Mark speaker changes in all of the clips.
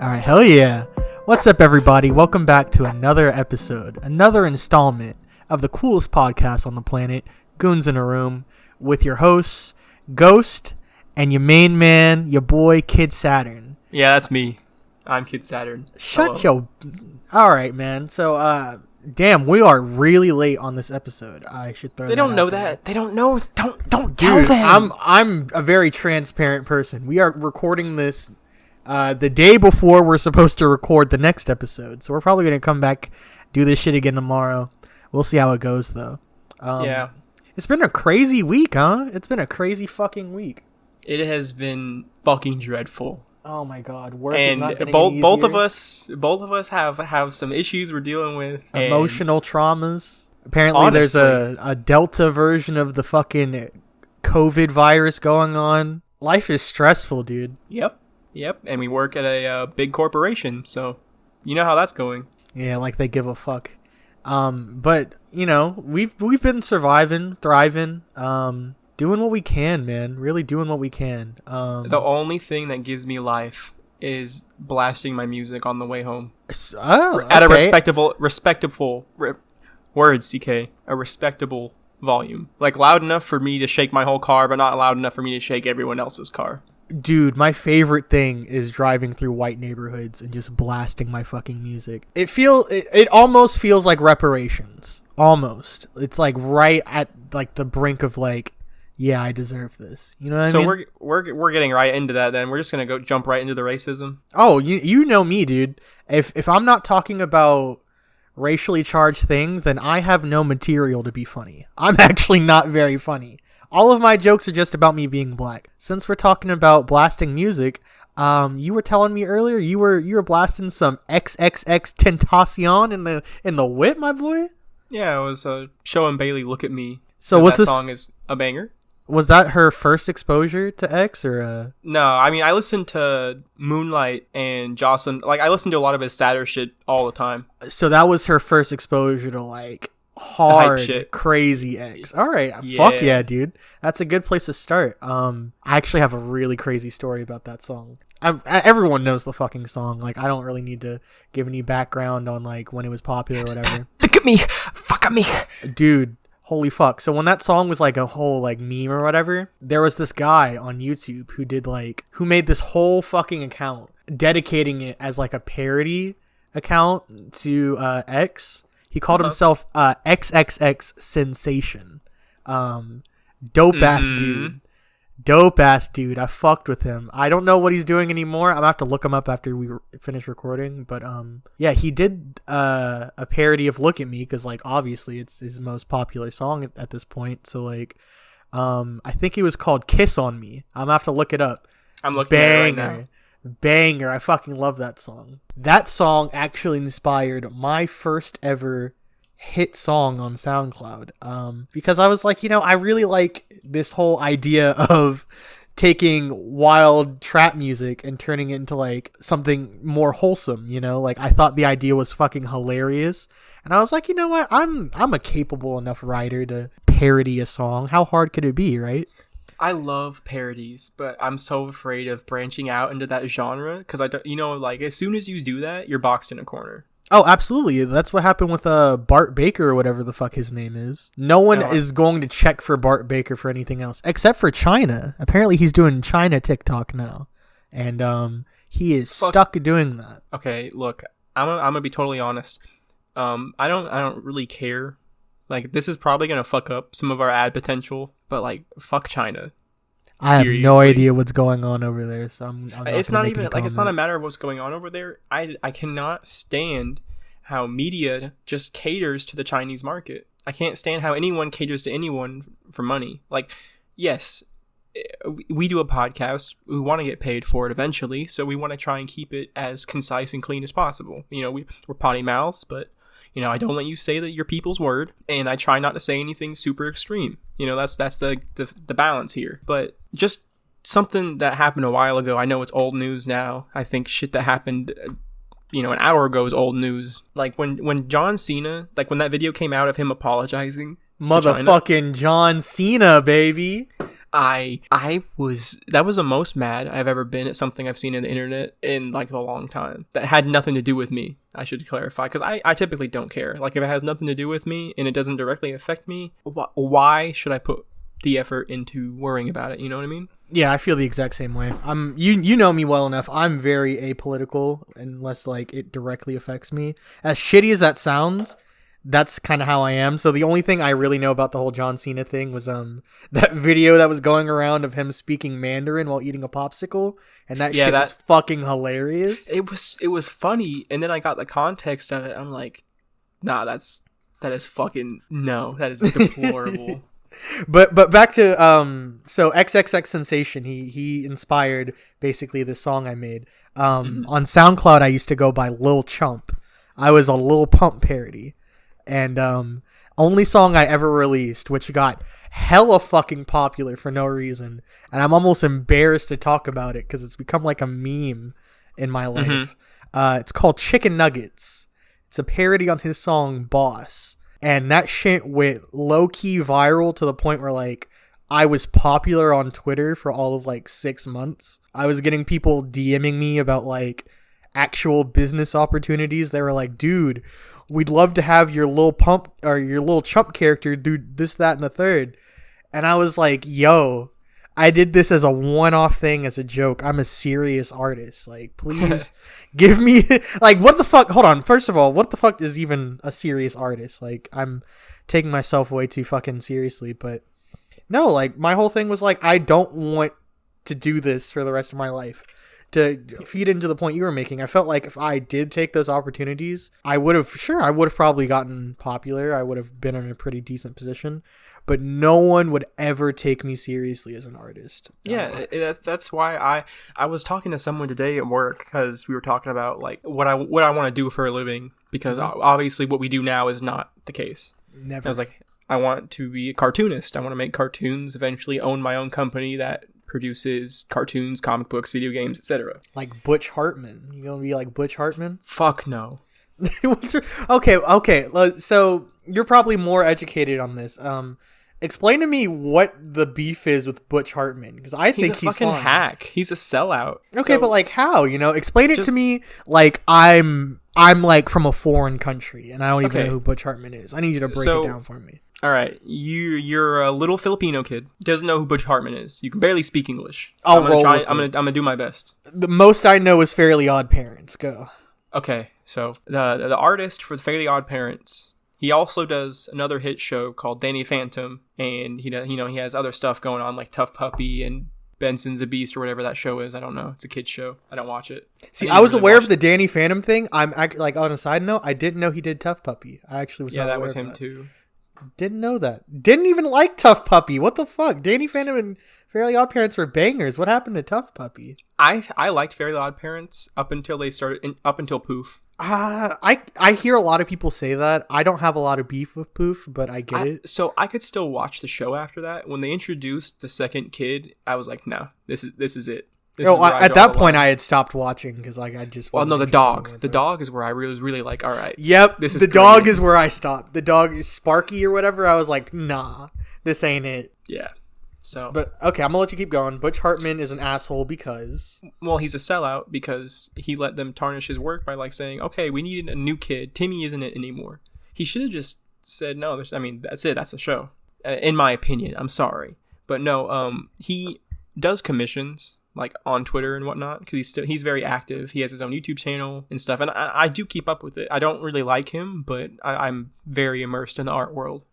Speaker 1: All right, hell yeah. What's up, everybody? Welcome back to another episode, another installment of the coolest podcast on the planet, Goons in a Room, with your hosts, Ghost, and your main man, your boy, Kid Saturn.
Speaker 2: Yeah, that's me. I'm Kid Saturn.
Speaker 1: Shut your... All right, man. So, damn, we are really late on this episode. I should throw
Speaker 2: They don't know that. They don't know. Don't tell
Speaker 1: Dude,
Speaker 2: them.
Speaker 1: I'm a very transparent person. We are recording this the day before we're supposed to record the next episode. So we're probably going to come back, do this shit again tomorrow. We'll see how it goes, though.
Speaker 2: Yeah.
Speaker 1: It's been a crazy week, huh? It's been a crazy fucking week.
Speaker 2: It has been fucking dreadful.
Speaker 1: Oh my god, work
Speaker 2: and
Speaker 1: is not getting
Speaker 2: both of
Speaker 1: easier.
Speaker 2: us have some issues we're dealing with.
Speaker 1: Emotional traumas. Apparently, there's a Delta version of the fucking COVID virus going on. Life is stressful, dude.
Speaker 2: Yep. And we work at a big corporation, so you know how that's going.
Speaker 1: Yeah, like they give a fuck. But you know, we've been surviving, thriving, doing what we can, man. Really doing what we can.
Speaker 2: The only thing that gives me life is blasting my music on the way home. At a respectable volume. Like loud enough for me to shake my whole car, but not loud enough for me to shake everyone else's car.
Speaker 1: Dude, my favorite thing is driving through white neighborhoods and just blasting my fucking music. It almost feels like reparations. Almost. It's like right at like the brink of like, yeah, I deserve this. You know what I mean?
Speaker 2: So we're getting right into that then. We're just going to jump right into the racism.
Speaker 1: Oh, you know me, dude. If I'm not talking about racially charged things, then I have no material to be funny. I'm actually not very funny. All of my jokes are just about me being black. Since we're talking about blasting music, you were telling me earlier you were blasting some XXX Tentacion in the whip, my boy.
Speaker 2: Yeah, it was showing Bailey "Look at Me."
Speaker 1: So was
Speaker 2: that
Speaker 1: this
Speaker 2: song is a banger?
Speaker 1: Was that her first exposure to X or?
Speaker 2: No, I mean I listened to Moonlight and Jocelyn. Like I listened to a lot of his sadder shit all the time.
Speaker 1: So that was her first exposure to like hard shit. Crazy X. All right, yeah. Fuck yeah, dude. That's a good place to start. I actually have a really crazy story about that song. Everyone knows the fucking song. Like I don't really need to give any background on like when it was popular or whatever.
Speaker 2: Look at me, fuck at me,
Speaker 1: dude. Holy fuck. So when that song was like a whole like meme or whatever, there was this guy on YouTube who made this whole fucking account dedicating it as like a parody account to X. He called himself XXX Sensation. Dope ass dude. I fucked with him. I don't know what he's doing anymore. I'm gonna have to look him up after we finish recording. But yeah, he did a parody of "Look at Me" because like obviously it's his most popular song at this point. So like, I think it was called "Kiss on Me." I'm gonna have to look it up.
Speaker 2: I'm looking at it right now.
Speaker 1: Banger. I fucking love that song. That song actually inspired my first ever hit song on SoundCloud. Because I was like, you know, I really like this whole idea of taking wild trap music and turning it into like something more wholesome, you know? Like I thought the idea was fucking hilarious. And I was like, you know what? I'm a capable enough writer to parody a song. How hard could it be, right?
Speaker 2: I love parodies, but I'm so afraid of branching out into that genre because I don't, you know, like as soon as you do that, you're boxed in a corner.
Speaker 1: Oh, absolutely. That's what happened with Bart Baker or whatever the fuck his name is. No one is going to check for Bart Baker for anything else except for China. Apparently, he's doing China TikTok now, and he is stuck doing that.
Speaker 2: Okay, look, I'm gonna be totally honest. I don't really care. Like this is probably gonna fuck up some of our ad potential, but like fuck China.
Speaker 1: I have no idea what's going on over there, so I'm
Speaker 2: it's not even like it's not a matter of what's going on over there. I cannot stand how media just caters to the Chinese market. I can't stand how anyone caters to anyone for money. Like, yes, we do a podcast. We want to get paid for it eventually, so we want to try and keep it as concise and clean as possible. You know, we're potty mouths, but you know, I don't let you say that your people's word, and I try not to say anything super extreme. You know, that's the balance here. But just something that happened a while ago. I know it's old news now. I think shit that happened, you know, an hour ago is old news. Like when John Cena, like when that video came out of him apologizing,
Speaker 1: motherfucking John Cena, baby.
Speaker 2: I was that was the most mad I've ever been at something I've seen on the internet in like a long time. That had nothing to do with me. I should clarify, because I typically don't care. Like, if it has nothing to do with me and it doesn't directly affect me, why should I put the effort into worrying about it? You know what I mean?
Speaker 1: Yeah, I feel the exact same way. You know me well enough. I'm very apolitical unless like it directly affects me. As shitty as that sounds, that's kind of how I am. So the only thing I really know about the whole John Cena thing was that video that was going around of him speaking Mandarin while eating a popsicle, and that shit was fucking hilarious.
Speaker 2: It was funny, and then I got the context of it. I'm like, nah, that is fucking no, that is deplorable.
Speaker 1: But back to so XXX Sensation, he inspired basically the song I made. On SoundCloud I used to go by Lil Chump. I was a Lil Pump parody. And only song I ever released, which got hella fucking popular for no reason, and I'm almost embarrassed to talk about it because it's become like a meme in my life. It's called Chicken Nuggets. It's a parody on his song Boss, and that shit went low-key viral to the point where like I was popular on Twitter for all of like 6 months. I was getting people DMing me about like actual business opportunities. They were like, dude, we'd love to have your Lil Pump or your Lil Chump character do this, that, and the third. And I was like, yo, I did this as a one-off thing, as a joke. I'm a serious artist. Like, please give me, like, what the fuck? Hold on. First of all, what the fuck is even a serious artist? Like, I'm taking myself way too fucking seriously. But no, like, my whole thing was like, I don't want to do this for the rest of my life. To feed into the point you were making, I felt like if I did take those opportunities, I would have probably gotten popular. I would have been in a pretty decent position, but no one would ever take me seriously as an artist.
Speaker 2: Yeah, that's why I was talking to someone today at work, because we were talking about like what I want to do for a living, because obviously what we do now is not the case.
Speaker 1: Never.
Speaker 2: I was like, I want to be a cartoonist. I want to make cartoons, eventually own my own company that produces cartoons, comic books, video games, etc.
Speaker 1: Like Butch Hartman. You gonna be like Butch Hartman?
Speaker 2: Fuck no.
Speaker 1: Okay. So you're probably more educated on this. Explain to me what the beef is with Butch Hartman, because I think he's a
Speaker 2: fucking hack. He's a sellout.
Speaker 1: Okay, but like how? You know, explain it to me like I'm like from a foreign country and I don't even know who Butch Hartman is. I need you to break it down for me.
Speaker 2: All right, you're a little Filipino kid, doesn't know who Butch Hartman is. You can barely speak English. I'm gonna do my best.
Speaker 1: The most I know is Fairly Odd Parents. Go.
Speaker 2: Okay, so the artist for the Fairly Odd Parents, he also does another hit show called Danny Phantom, and he has other stuff going on like Tough Puppy and Benson's a Beast or whatever that show is. I don't know. It's a kid's show. I don't watch it.
Speaker 1: See, I was aware of the Danny Phantom thing. I'm like, on a side note, I didn't know he did Tough Puppy. I actually was not aware of that. Yeah, that was him too. Didn't know that. Didn't even like Tough Puppy. What the fuck? Danny Phantom and Fairly Odd Parents were bangers. What happened to Tough Puppy?
Speaker 2: I liked Fairly Odd Parents up until Poof.
Speaker 1: I hear a lot of people say that. I don't have a lot of beef with Poof, but I get it.
Speaker 2: So I could still watch the show after that. When they introduced the second kid, I was like, no, this is it.
Speaker 1: At that point, I had stopped watching because like I just wasn't.
Speaker 2: Well, no, the dog. The dog is where I was really like, all right.
Speaker 1: Yep, this is the dog is where I stopped. The dog is Sparky or whatever. I was like, nah, this ain't it.
Speaker 2: Yeah. So,
Speaker 1: but okay, I'm gonna let you keep going. Butch Hartman is an asshole because,
Speaker 2: well, he's a sellout because he let them tarnish his work by like saying, okay, we needed a new kid. Timmy isn't it anymore. He should have just said no. That's it. That's the show. In my opinion, I'm sorry, but no. He does commissions like on Twitter and whatnot, because he's very active. He has his own YouTube channel and stuff, and I do keep up with it. I don't really like him, but I'm very immersed in the art world.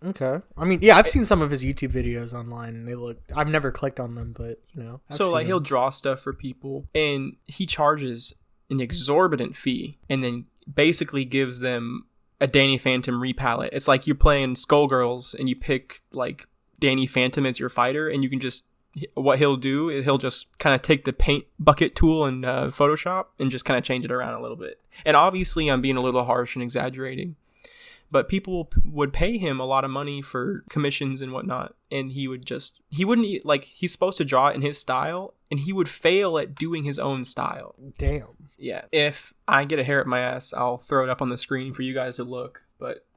Speaker 1: Okay. I mean, yeah, I've seen some of his YouTube videos online, and I've never clicked on them, but
Speaker 2: so like he'll draw stuff for people, and he charges an exorbitant fee, and then basically gives them a Danny Phantom repalette. It's like you're playing Skullgirls, and you pick like Danny Phantom as your fighter, and you can just, what he'll do is he'll just kind of take the paint bucket tool in Photoshop and just kind of change it around a little bit. And obviously I'm being a little harsh and exaggerating, but people would pay him a lot of money for commissions and whatnot, and he wouldn't, like, he's supposed to draw it in his style, and he would fail at doing his own style.
Speaker 1: Damn.
Speaker 2: Yeah. If I get a hair up my ass, I'll throw it up on the screen for you guys to look, but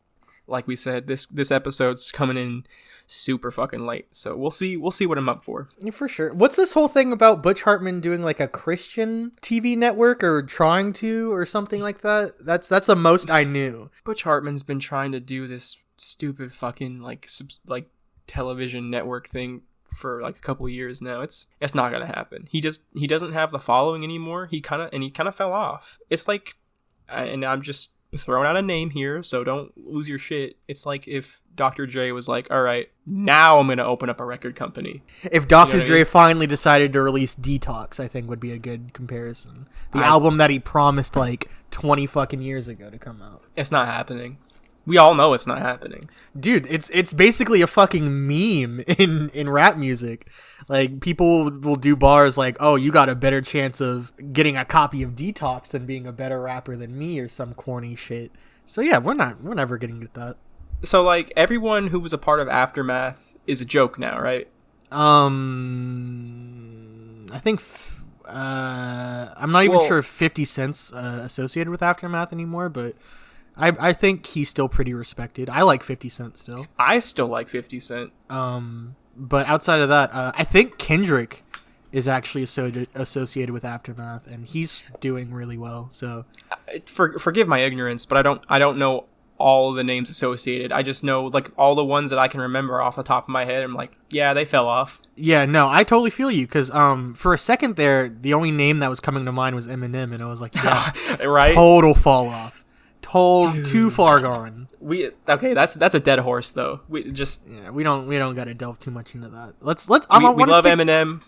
Speaker 2: like we said, this episode's coming in super fucking late, so we'll see what I'm up for.
Speaker 1: Yeah, for sure. What's this whole thing about Butch Hartman doing like a Christian TV network or trying to or something like that? That's the most I knew.
Speaker 2: Butch Hartman's been trying to do this stupid fucking like television network thing for like a couple of years now. It's not gonna happen. He doesn't have the following anymore. He kind of fell off. It's like, and I'm just throwing out a name here, so don't lose your shit. It's like if Dr. Dre was like, all right, now I'm going to open up a record company.
Speaker 1: If Dr. Dre finally decided to release Detox, I think would be a good comparison. The album that he promised like 20 fucking years ago to come out.
Speaker 2: It's not happening. We all know it's not happening.
Speaker 1: Dude, it's basically a fucking meme in rap music. Like, people will do bars like, oh, you got a better chance of getting a copy of Detox than being a better rapper than me or some corny shit. So yeah, we're never getting to that.
Speaker 2: So like everyone who was a part of Aftermath is a joke now, right?
Speaker 1: I think I'm not even sure if 50 Cent's associated with Aftermath anymore, but I think he's still pretty respected. I like 50 Cent still.
Speaker 2: I still like 50 Cent.
Speaker 1: But outside of that, I think Kendrick is actually associated with Aftermath, and he's doing really well. So,
Speaker 2: forgive my ignorance, but I don't know all the names associated. I just know like all the ones that I can remember off the top of my head. I'm like, yeah, they fell off.
Speaker 1: Yeah, no, I totally feel you, because for a second there, the only name that was coming to mind was Eminem, and I was like, yeah,
Speaker 2: right?
Speaker 1: Total fall off. Too far gone.
Speaker 2: That's a dead horse though. We
Speaker 1: don't gotta delve too much into that. We
Speaker 2: love Eminem.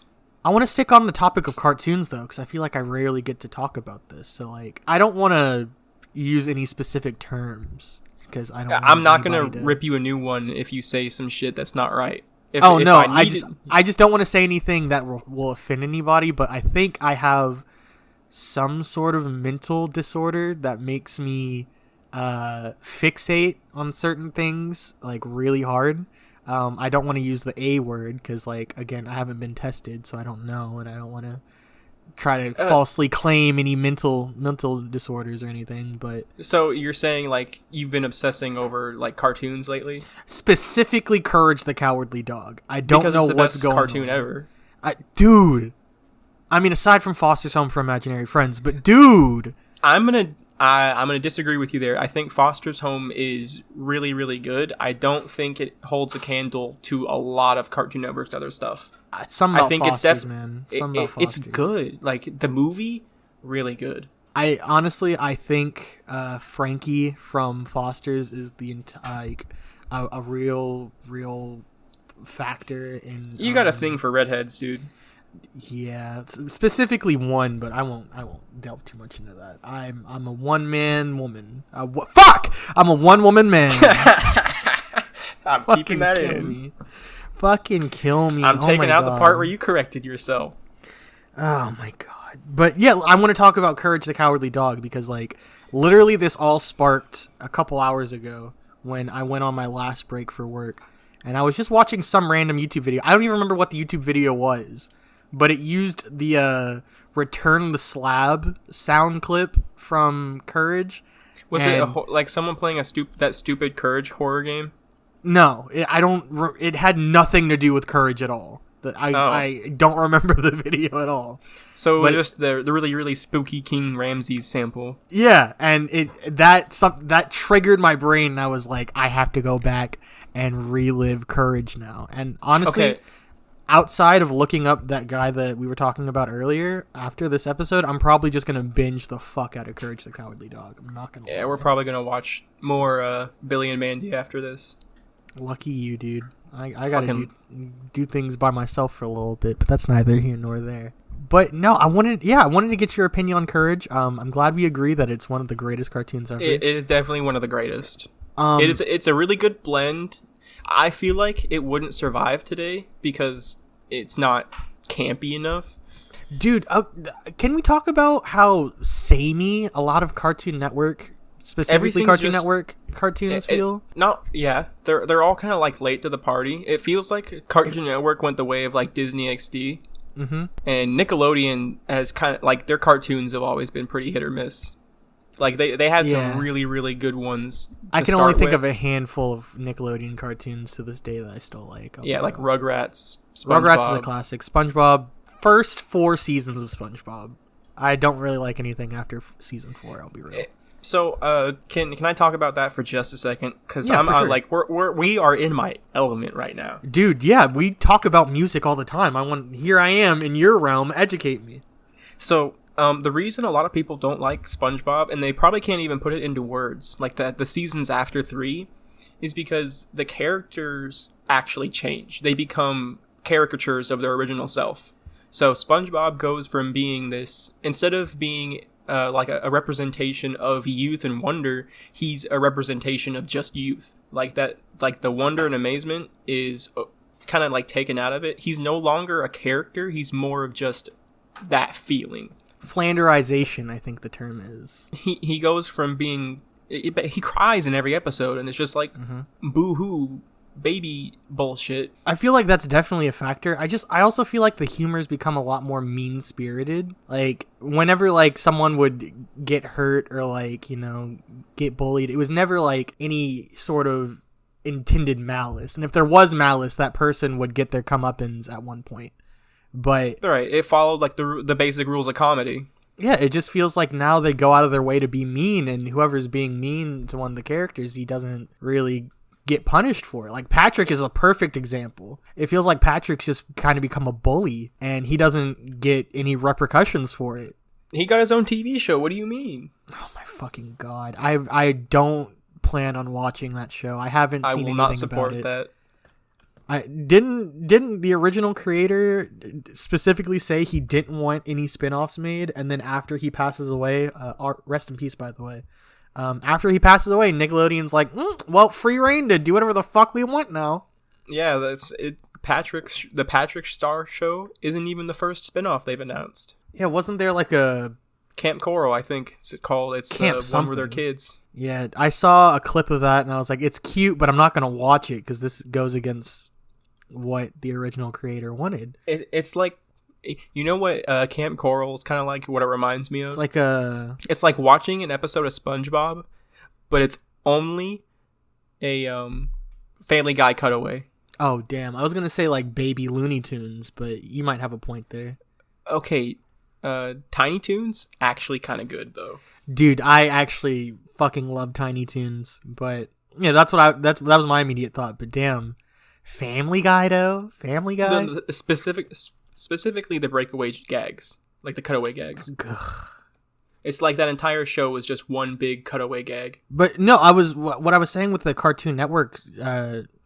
Speaker 1: I want to stick on the topic of cartoons though, because I feel like I rarely get to talk about this. So like, I don't want to use any specific terms because I don't.
Speaker 2: I'm not gonna rip you a new one if you say some shit that's not right.
Speaker 1: I just don't want to say anything that will offend anybody. But I think I have some sort of mental disorder that makes me fixate on certain things like really hard. I don't want to use the A word because, like, again, I haven't been tested, so I don't know, and I don't want to try to falsely claim any mental disorders or anything. But
Speaker 2: so you're saying like you've been obsessing over like cartoons lately,
Speaker 1: specifically Courage the Cowardly Dog. I don't know what's going on.
Speaker 2: Cartoon ever,
Speaker 1: dude. I mean, aside from Foster's Home for Imaginary Friends, but dude,
Speaker 2: I'm gonna disagrey with you there. I think Foster's Home is really, really good. I don't think it holds a candle to a lot of Cartoon Network's other stuff. It's good. Like the movie, really good.
Speaker 1: I think Frankie from Foster's is a real factor in.
Speaker 2: You got a thing for redheads, dude.
Speaker 1: Yeah, specifically one, but I won't delve too much into that. I'm a one man woman. Fuck! I'm a one woman man.
Speaker 2: I'm keeping that in.
Speaker 1: Me. Fucking kill me.
Speaker 2: I'm taking out the part where you corrected yourself.
Speaker 1: Oh my god. But yeah, I want to talk about Courage the Cowardly Dog because like literally this all sparked a couple hours ago when I went on my last break for work, and I was just watching some random YouTube video. I don't even remember what the YouTube video was. But it used the Return the Slab sound clip from Courage.
Speaker 2: Was it like someone playing that stupid Courage horror game?
Speaker 1: No, it had nothing to do with Courage at all. I don't remember the video at all.
Speaker 2: So it was just the really, really spooky King Ramses sample.
Speaker 1: Yeah, and that triggered my brain, and I was like, I have to go back and relive Courage now. And honestly... Okay. Outside of looking up that guy that we were talking about earlier, after this episode, I'm probably just going to binge the fuck out of Courage the Cowardly Dog. I'm not going to.
Speaker 2: Yeah, we're probably going to watch more Billy and Mandy after this.
Speaker 1: Lucky you, dude. I got to do things by myself for a little bit, but that's neither here nor there. But no, I wanted to get your opinion on Courage. I'm glad we agree that it's one of the greatest cartoons ever.
Speaker 2: It is definitely one of the greatest. It's a really good blend. I feel like it wouldn't survive today because it's not campy enough.
Speaker 1: Dude, can we talk about how samey a lot of Cartoon Network, specifically Cartoon Network cartoons feel?
Speaker 2: They're all kind of like late to the party. It feels like Cartoon Network went the way of like Disney XD. Mm-hmm. And Nickelodeon has kind of like their cartoons have always been pretty hit or miss. Like they had
Speaker 1: Yeah.
Speaker 2: some really, really good ones.
Speaker 1: I
Speaker 2: to
Speaker 1: can only
Speaker 2: start
Speaker 1: think
Speaker 2: with.
Speaker 1: of a handful of Nickelodeon cartoons to this day that I still like.
Speaker 2: Yeah, like Rugrats, SpongeBob.
Speaker 1: Rugrats is a classic. SpongeBob, first 4 seasons of SpongeBob. I don't really like anything after season 4. I'll be real.
Speaker 2: So, can I talk about that for just a second? Because
Speaker 1: Yeah,
Speaker 2: I'm
Speaker 1: for sure.
Speaker 2: like we are in my element right now.
Speaker 1: Dude, yeah, we talk about music all the time. Here I am in your realm. Educate me.
Speaker 2: So, the reason a lot of people don't like SpongeBob, and they probably can't even put it into words, like the seasons after 3, is because the characters actually change. They become caricatures of their original self. So SpongeBob goes from being this, instead of being like a representation of youth and wonder, he's a representation of just youth. Like that, like the wonder and amazement is kind of like taken out of it. He's no longer a character. He's more of just that feeling.
Speaker 1: Flanderization, I think the term is.
Speaker 2: He goes from being, he cries in every episode, and it's just like boo-hoo baby bullshit.
Speaker 1: I feel like that's definitely a factor. I also feel like the humor's become a lot more mean-spirited. Like, whenever, like, someone would get hurt or, like, you know, get bullied, it was never, like, any sort of intended malice. And if there was malice, that person would get their comeuppance at one point. But
Speaker 2: Right, it followed, like, the basic rules of comedy.
Speaker 1: yeah, it just feels like now they go out of their way to be mean, and whoever's being mean to one of the characters, he doesn't really get punished for it. Like, Patrick is a perfect example. It feels like Patrick's just kind of become a bully, and he doesn't get any repercussions for it.
Speaker 2: He got his own TV show. What do you mean?
Speaker 1: Oh my fucking god. I don't plan on watching that show. I haven't
Speaker 2: I
Speaker 1: seen
Speaker 2: will
Speaker 1: anything
Speaker 2: not support
Speaker 1: about it.
Speaker 2: that.
Speaker 1: I didn't the original creator specifically say he didn't want any spin-offs made, and then after he passes away, rest in peace by the way. After he passes away, Nickelodeon's like, well, free reign to do whatever the fuck we want now.
Speaker 2: Yeah, that's it. The Patrick Star Show isn't even the first spin-off they've announced.
Speaker 1: Yeah, wasn't there like a
Speaker 2: Camp Coral, I think it's called. It's
Speaker 1: Camp
Speaker 2: the one where they're
Speaker 1: something.
Speaker 2: kids.
Speaker 1: Yeah, I saw a clip of that and I was like, it's cute, but I'm not gonna watch it because this goes against what the original creator wanted.
Speaker 2: It's like, you know what Camp Coral is kind of like, what it reminds me of?
Speaker 1: It's
Speaker 2: like watching an episode of SpongeBob, but it's only a Family Guy cutaway.
Speaker 1: Oh damn, I was gonna say like Baby Looney Tunes, but you might have a point there.
Speaker 2: Okay, Tiny Toons actually kind of good though.
Speaker 1: Dude, I actually fucking love Tiny Toons, but yeah, that was my immediate thought. But damn, Family Guy though, Family Guy.
Speaker 2: The specifically the breakaway gags, like the cutaway gags.
Speaker 1: Ugh.
Speaker 2: It's like that entire show was just one big cutaway gag.
Speaker 1: But no, what I was saying with the Cartoon Network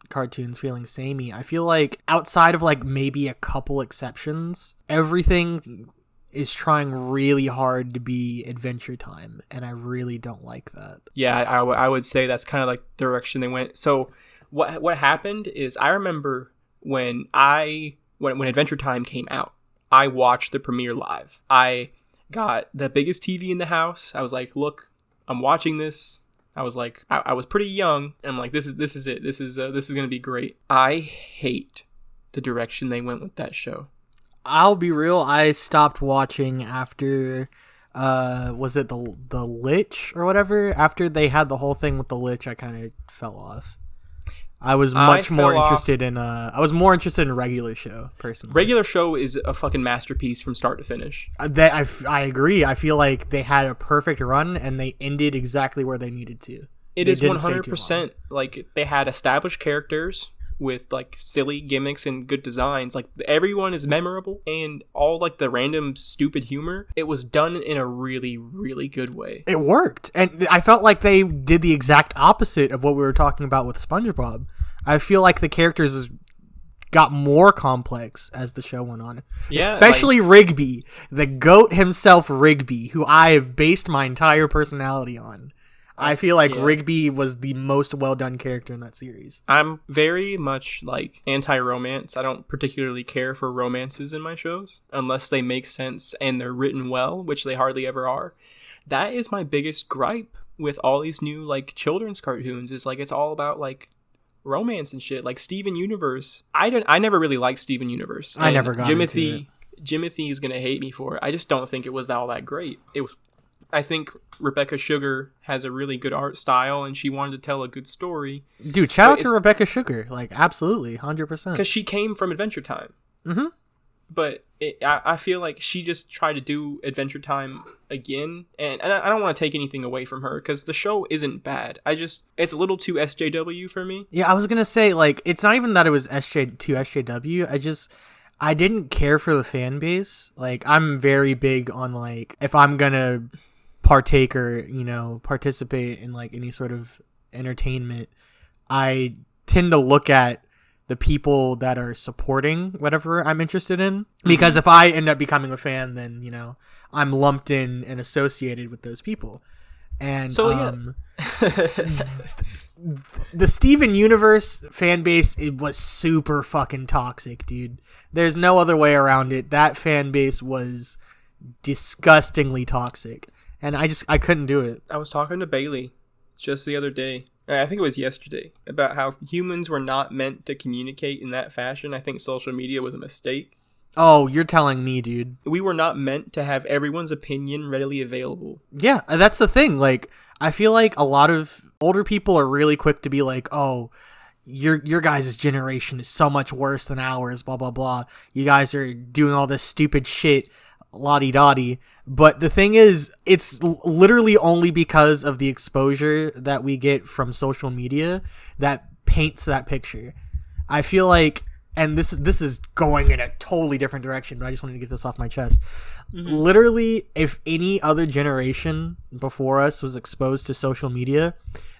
Speaker 1: cartoons feeling samey. I feel like outside of like maybe a couple exceptions, everything is trying really hard to be Adventure Time, and I really don't like that.
Speaker 2: Yeah, I would say that's kind of like the direction they went. So what happened is, I remember when Adventure Time came out, I watched the premiere live. I got the biggest TV in the house. I was like, look, I'm watching this. I was like, I was pretty young, and I'm like, this is it. This is gonna be great. I hate the direction they went with that show.
Speaker 1: I'll be real, I stopped watching after was it the Lich or whatever? After they had the whole thing with the Lich, I kind of fell off. I was more interested in Regular Show personally.
Speaker 2: Regular Show is a fucking masterpiece from start to finish.
Speaker 1: I agree. I feel like they had a perfect run and they ended exactly where they needed to.
Speaker 2: It is 100% like they had established characters with like silly gimmicks and good designs. Like everyone is memorable, and all like the random stupid humor, it was done in a really, really good way.
Speaker 1: It worked. And I felt like they did the exact opposite of what we were talking about with SpongeBob. I feel like the characters got more complex as the show went on. Yeah, especially like Rigby, the goat himself, Rigby, who I have based my entire personality on. I feel like Rigby was the most well-done character in that series.
Speaker 2: I'm very much like anti-romance. I don't particularly care for romances in my shows unless they make sense and they're written well, which they hardly ever are. That is my biggest gripe with all these new like children's cartoons, is like it's all about like romance and shit. Like Steven Universe. I never really liked Steven Universe.
Speaker 1: I never got into it.
Speaker 2: Jimothy is gonna hate me for it. I just don't think it was all that great. It I think Rebecca Sugar has a really good art style, and she wanted to tell a good story.
Speaker 1: Dude, shout out to Rebecca Sugar. Like, absolutely, 100%.
Speaker 2: Because she came from Adventure Time.
Speaker 1: Mm-hmm.
Speaker 2: But I feel like she just tried to do Adventure Time again. And I don't want to take anything away from her, because the show isn't bad. It's a little too SJW for me.
Speaker 1: Yeah, I was going to say, like, it's not even that it was SJW. I didn't care for the fan base. Like, I'm very big on, like, if I'm going to partake or, you know, participate in, like, any sort of entertainment, I tend to look at the people that are supporting whatever I'm interested in. Because if I end up becoming a fan, then, you know, I'm lumped in and associated with those people. And
Speaker 2: so,
Speaker 1: the Steven Universe fan base, it was super fucking toxic, dude. There's no other way around it. That fan base was disgustingly toxic. And I couldn't do it.
Speaker 2: I was talking to Bailey just the other day. I think it was yesterday, about how humans were not meant to communicate in that fashion. I think social media was a mistake.
Speaker 1: Oh, you're telling me, dude.
Speaker 2: We were not meant to have everyone's opinion readily available.
Speaker 1: Yeah, that's the thing. Like, I feel like a lot of older people are really quick to be like, oh, your guys' generation is so much worse than ours, blah, blah, blah. You guys are doing all this stupid shit, la-di-da-di. But the thing is, it's literally only because of the exposure that we get from social media that paints that picture. I feel like, and this is going in a totally different direction, but I just wanted to get this off my chest. Mm-hmm. Literally, if any other generation before us was exposed to social media,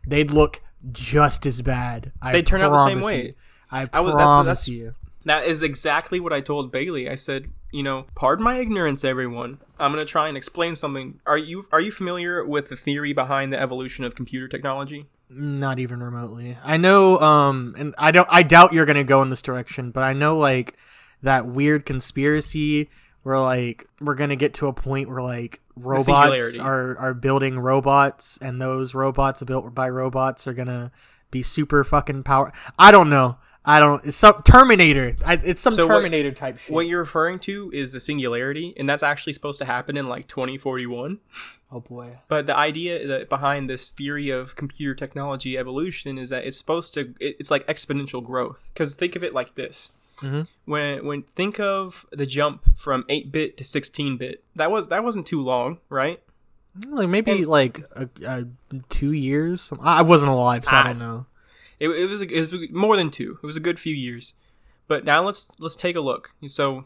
Speaker 1: they'd look just as bad.
Speaker 2: They'd turn out the same way.
Speaker 1: I promise you.
Speaker 2: That is exactly what I told Bailey. I said, you know, pardon my ignorance, everyone. I'm going to try and explain something. Are you familiar with the theory behind the evolution of computer technology?
Speaker 1: Not even remotely. I know, and I doubt you're going to go in this direction, but I know, like, that weird conspiracy where, like, we're going to get to a point where, like, robots are building robots, and those robots built by robots are going to be super fucking I don't know. It's some Terminator. It's some Terminator type shit.
Speaker 2: What you're referring to is the singularity, and that's actually supposed to happen in like 2041.
Speaker 1: Oh boy.
Speaker 2: But the idea behind this theory of computer technology evolution is that it's like exponential growth. Because think of it like this. Mm-hmm. When think of the jump from 8-bit to 16-bit, that wasn't too long, right?
Speaker 1: Like maybe like 2 years. I wasn't alive, so I don't know.
Speaker 2: It was more than 2. It was a good few years. But now let's take a look. So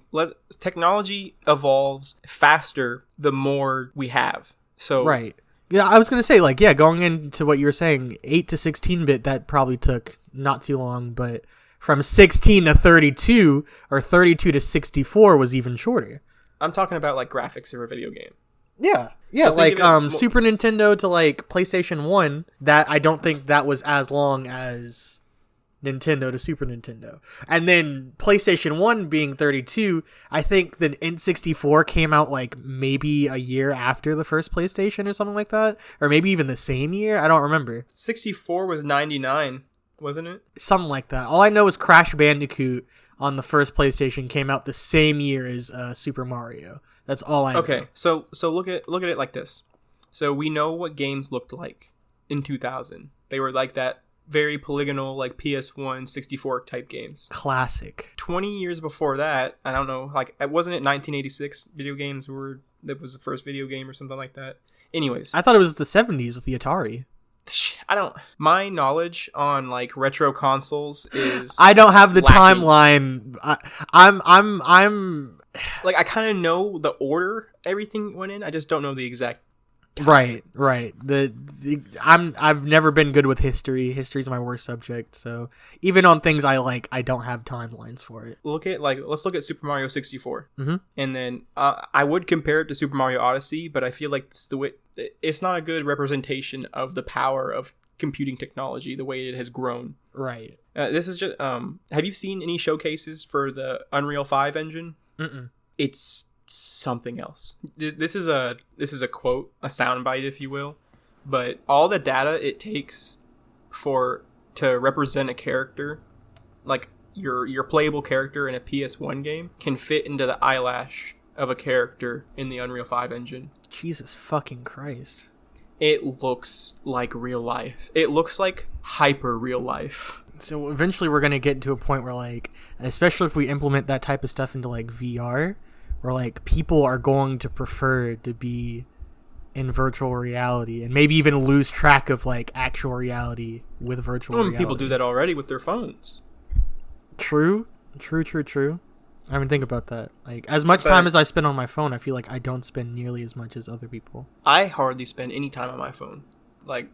Speaker 2: technology evolves faster the more we have. So
Speaker 1: right. Yeah, I was gonna say, like, yeah, going into what you were saying, 8 to 16-bit, that probably took not too long, but from 16 to 32 or 32 to 64 was even shorter.
Speaker 2: I'm talking about like graphics of a video game.
Speaker 1: Yeah, so like Super Nintendo to like PlayStation 1, that I don't think that was as long as Nintendo to Super Nintendo. And then PlayStation 1 being 32, I think the N64 came out like maybe a year after the first PlayStation or something like that, or maybe even the same year. I don't remember.
Speaker 2: 64 was 99, wasn't it?
Speaker 1: Something like that. All I know is Crash Bandicoot on the first PlayStation came out the same year as Super Mario. That's all I know.
Speaker 2: Okay, so look at it like this. So we know what games looked like in 2000. They were like that very polygonal, like PS1, 64 type games.
Speaker 1: Classic.
Speaker 2: 20 years before that, I don't know, like, wasn't it 1986 video games that was the first video game or something like that? Anyways.
Speaker 1: I thought it was the 70s with the Atari.
Speaker 2: My knowledge on like retro consoles is
Speaker 1: I don't have the
Speaker 2: lacking.
Speaker 1: Timeline. I'm
Speaker 2: like, I kind of know the order everything went in. I just don't know the exact
Speaker 1: timelines. Right. I've never been good with history. History's my worst subject. So even on things I like, I don't have timelines for it.
Speaker 2: Let's look at Super Mario 64,
Speaker 1: mm-hmm.
Speaker 2: and then I would compare it to Super Mario Odyssey, but I feel like it's not a good representation of the power of computing technology, the way it has grown.
Speaker 1: Right.
Speaker 2: This is just. Have you seen any showcases for the Unreal 5 engine?
Speaker 1: Mm-mm.
Speaker 2: It's something else. This is a quote, a soundbite, if you will. But all the data it takes to represent a character, like your playable character in a PS1 game, can fit into the eyelash of a character in the Unreal 5 engine.
Speaker 1: Jesus fucking Christ.
Speaker 2: It looks like real life. It looks like hyper real life.
Speaker 1: So eventually we're going to get to a point where, like, especially if we implement that type of stuff into, like, VR, where, like, people are going to prefer to be in virtual reality and maybe even lose track of, like, actual reality with virtual reality.
Speaker 2: People do that already with their phones.
Speaker 1: True. I didn't think about that. Like, as much time as I spend on my phone, I feel like I don't spend nearly as much as other people.
Speaker 2: I hardly spend any time on my phone. Like,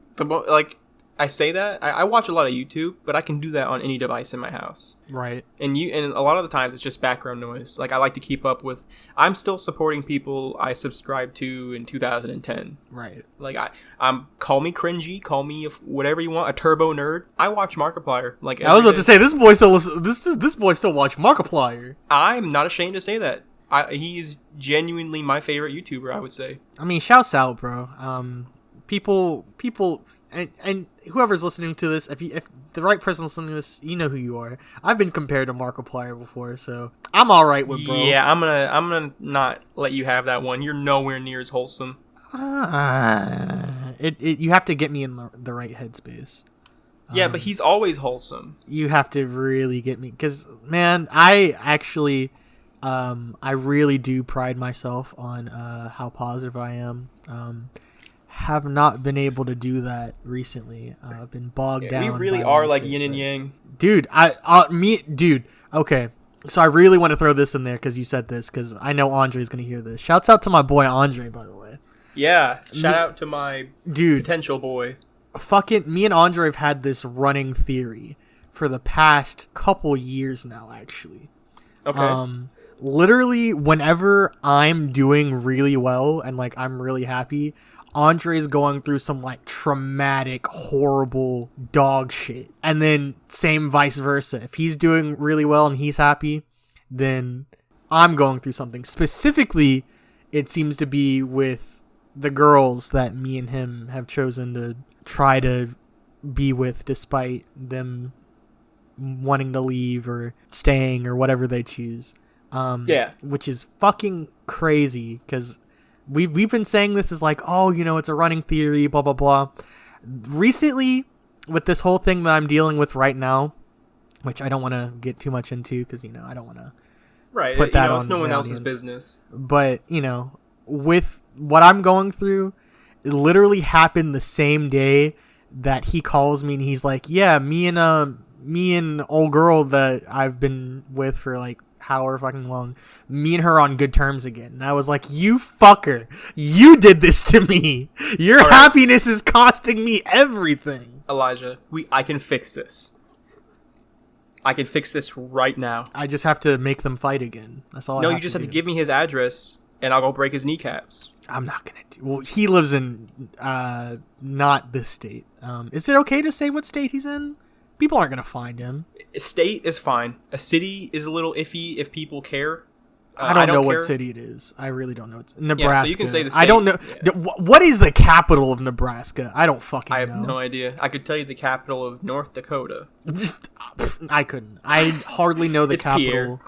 Speaker 2: I say that I watch a lot of YouTube, but I can do that on any device in my house.
Speaker 1: Right.
Speaker 2: And a lot of the times it's just background noise. Like, I like to keep up with. I'm still supporting people I subscribed to in 2010.
Speaker 1: Right.
Speaker 2: Like, I'm call me cringy, call me whatever you want, a turbo nerd. I watch Markiplier. Like,
Speaker 1: I was about to say this boy still this boy still watch Markiplier.
Speaker 2: I'm not ashamed to say that. He is genuinely my favorite YouTuber, I would say.
Speaker 1: I mean, shouts out, bro. People. And whoever's listening to this, if the right person listening to this, you know who you are. I've been compared to Markiplier before, so I'm all right with bro.
Speaker 2: Yeah, I'm gonna not let you have that one. You're nowhere near as wholesome.
Speaker 1: You have to get me in the right headspace.
Speaker 2: Yeah, but he's always wholesome.
Speaker 1: You have to really get me, because man, I actually, I really do pride myself on how positive I am. Have not been able to do that recently. I've been bogged down.
Speaker 2: We really are like yin and yang.
Speaker 1: Dude, okay. So I really want to throw this in there because you said this, because I know Andre's going to hear this. Shouts out to my boy Andre, by the way.
Speaker 2: Yeah, shout out to my potential boy.
Speaker 1: Fucking, me and Andre have had this running theory for the past couple years now, actually.
Speaker 2: Okay.
Speaker 1: Literally, whenever I'm doing really well and, like, I'm really happy, Andre's going through some, like, traumatic, horrible dog shit. And then same vice versa. If he's doing really well and he's happy, then I'm going through something. Specifically, it seems to be with the girls that me and him have chosen to try to be with, despite them wanting to leave or staying or whatever they choose. Which is fucking crazy, because we've been saying this is like, oh, you know, it's a running theory, blah, blah, blah. Recently, with this whole thing that I'm dealing with right now, which I don't want to get too much into because, you know, I don't want to put that on.
Speaker 2: It's no one else's business.
Speaker 1: But, you know, with what I'm going through, it literally happened the same day that he calls me and he's like, yeah, me and old girl that I've been with for like however fucking long, me and her on good terms again. And I was like, you fucker, you did this to me. Your happiness is costing me everything.
Speaker 2: Elijah, I can fix this. I can fix this right now.
Speaker 1: I just have to make them fight again. That's all.
Speaker 2: No, you just have to give me his address and I'll go break his kneecaps.
Speaker 1: I'm not gonna do. Well, he lives in not this state. Is it okay to say what state he's in? People aren't gonna find him.
Speaker 2: A state is fine. A city is a little iffy if people care.
Speaker 1: I don't know what city it is. I really don't know. It's Nebraska.
Speaker 2: Yeah, so you can say the state.
Speaker 1: I don't know. Yeah. What is the capital of Nebraska? I don't fucking know.
Speaker 2: I have no idea. I could tell you the capital of North Dakota.
Speaker 1: I couldn't. I hardly know the capital.
Speaker 2: Pierre.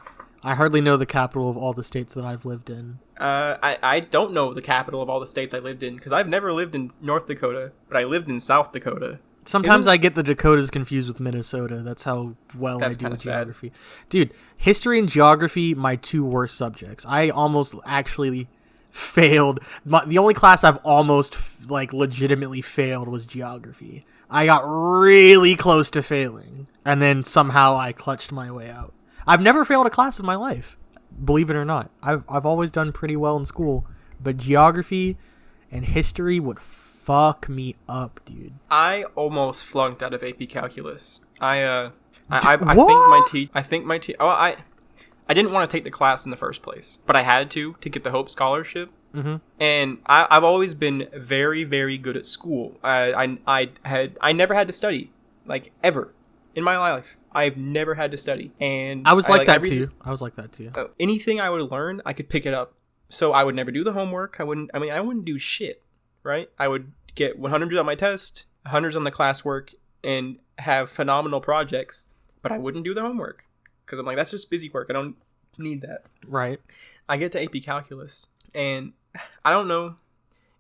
Speaker 1: I hardly know the capital of all the states that I've lived in.
Speaker 2: I don't know the capital of all the states I lived in, because I've never lived in North Dakota, but I lived in South Dakota.
Speaker 1: Sometimes I get the Dakotas confused with Minnesota. That's how well I do with geography. Dude, history and geography, my two worst subjects. I almost actually failed. The only class I've almost legitimately failed was geography. I got really close to failing, and then somehow I clutched my way out. I've never failed a class in my life, believe it or not. I've always done pretty well in school, but geography and history would fuck me up, dude.
Speaker 2: I almost flunked out of AP Calculus. I didn't want to take the class in the first place, but I had to get the Hope Scholarship.
Speaker 1: Mm-hmm.
Speaker 2: And I've always been very, very good at school. I never had to study, like, ever in my life. I've never had to study, and
Speaker 1: I was like that too.
Speaker 2: Anything I would learn, I could pick it up. So I would never do the homework. I wouldn't do shit. Right? I would get 100s on my test, 100s on the classwork, and have phenomenal projects, but I wouldn't do the homework because I'm like, that's just busy work. I don't need that.
Speaker 1: Right.
Speaker 2: I get to AP Calculus, and I don't know.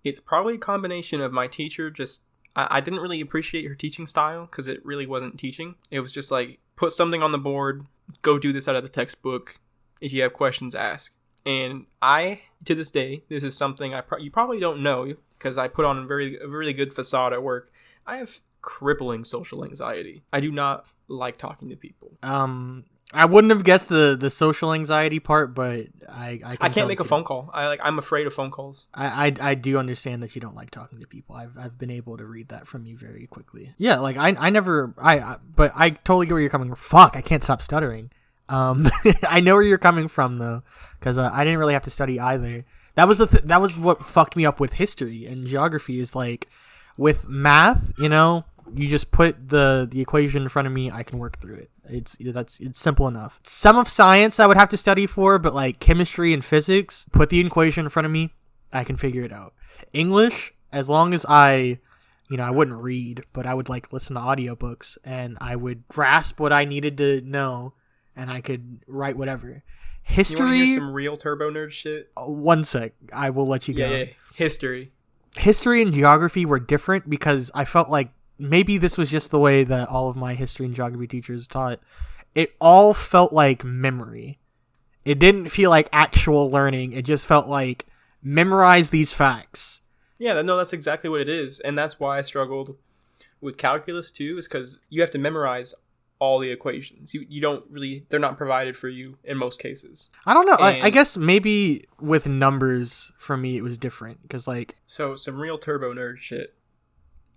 Speaker 2: It's probably a combination of my teacher just... I didn't really appreciate her teaching style because it really wasn't teaching. It was just like, put something on the board, go do this out of the textbook. If you have questions, ask. And I, to this day, this is something you probably don't know because I put on a really good facade at work. I have crippling social anxiety. I do not like talking to people.
Speaker 1: I wouldn't have guessed the social anxiety part, but I
Speaker 2: can't make a phone call. I'm afraid of phone calls.
Speaker 1: I do understand that you don't like talking to people. I've been able to read that from you very quickly. Yeah, like but I totally get where you're coming from. Fuck, I can't stop stuttering. I know where you're coming from though, because I didn't really have to study either. That was what fucked me up with history and geography. Is like with math, you know, you just put the equation in front of me, I can work through it. It's simple enough. Some of science I would have to study for, but like chemistry and physics, put the equation in front of me, I can figure it out. English, as long as I wouldn't read, but I would like listen to audiobooks and I would grasp what I needed to know and I could write whatever. History.
Speaker 2: You want to hear some real turbo nerd shit?
Speaker 1: One sec, I will let you go.
Speaker 2: Yeah. History
Speaker 1: and geography were different because I felt like maybe this was just the way that all of my history and geography teachers taught. It all felt like memory. It didn't feel like actual learning. It just felt like memorize these facts.
Speaker 2: Yeah, no, that's exactly what it is. And that's why I struggled with calculus too, is because you have to memorize all the equations. You don't really, they're not provided for you in most cases.
Speaker 1: I don't know. I guess maybe with numbers for me it was different because like...
Speaker 2: So some real turbo nerd shit.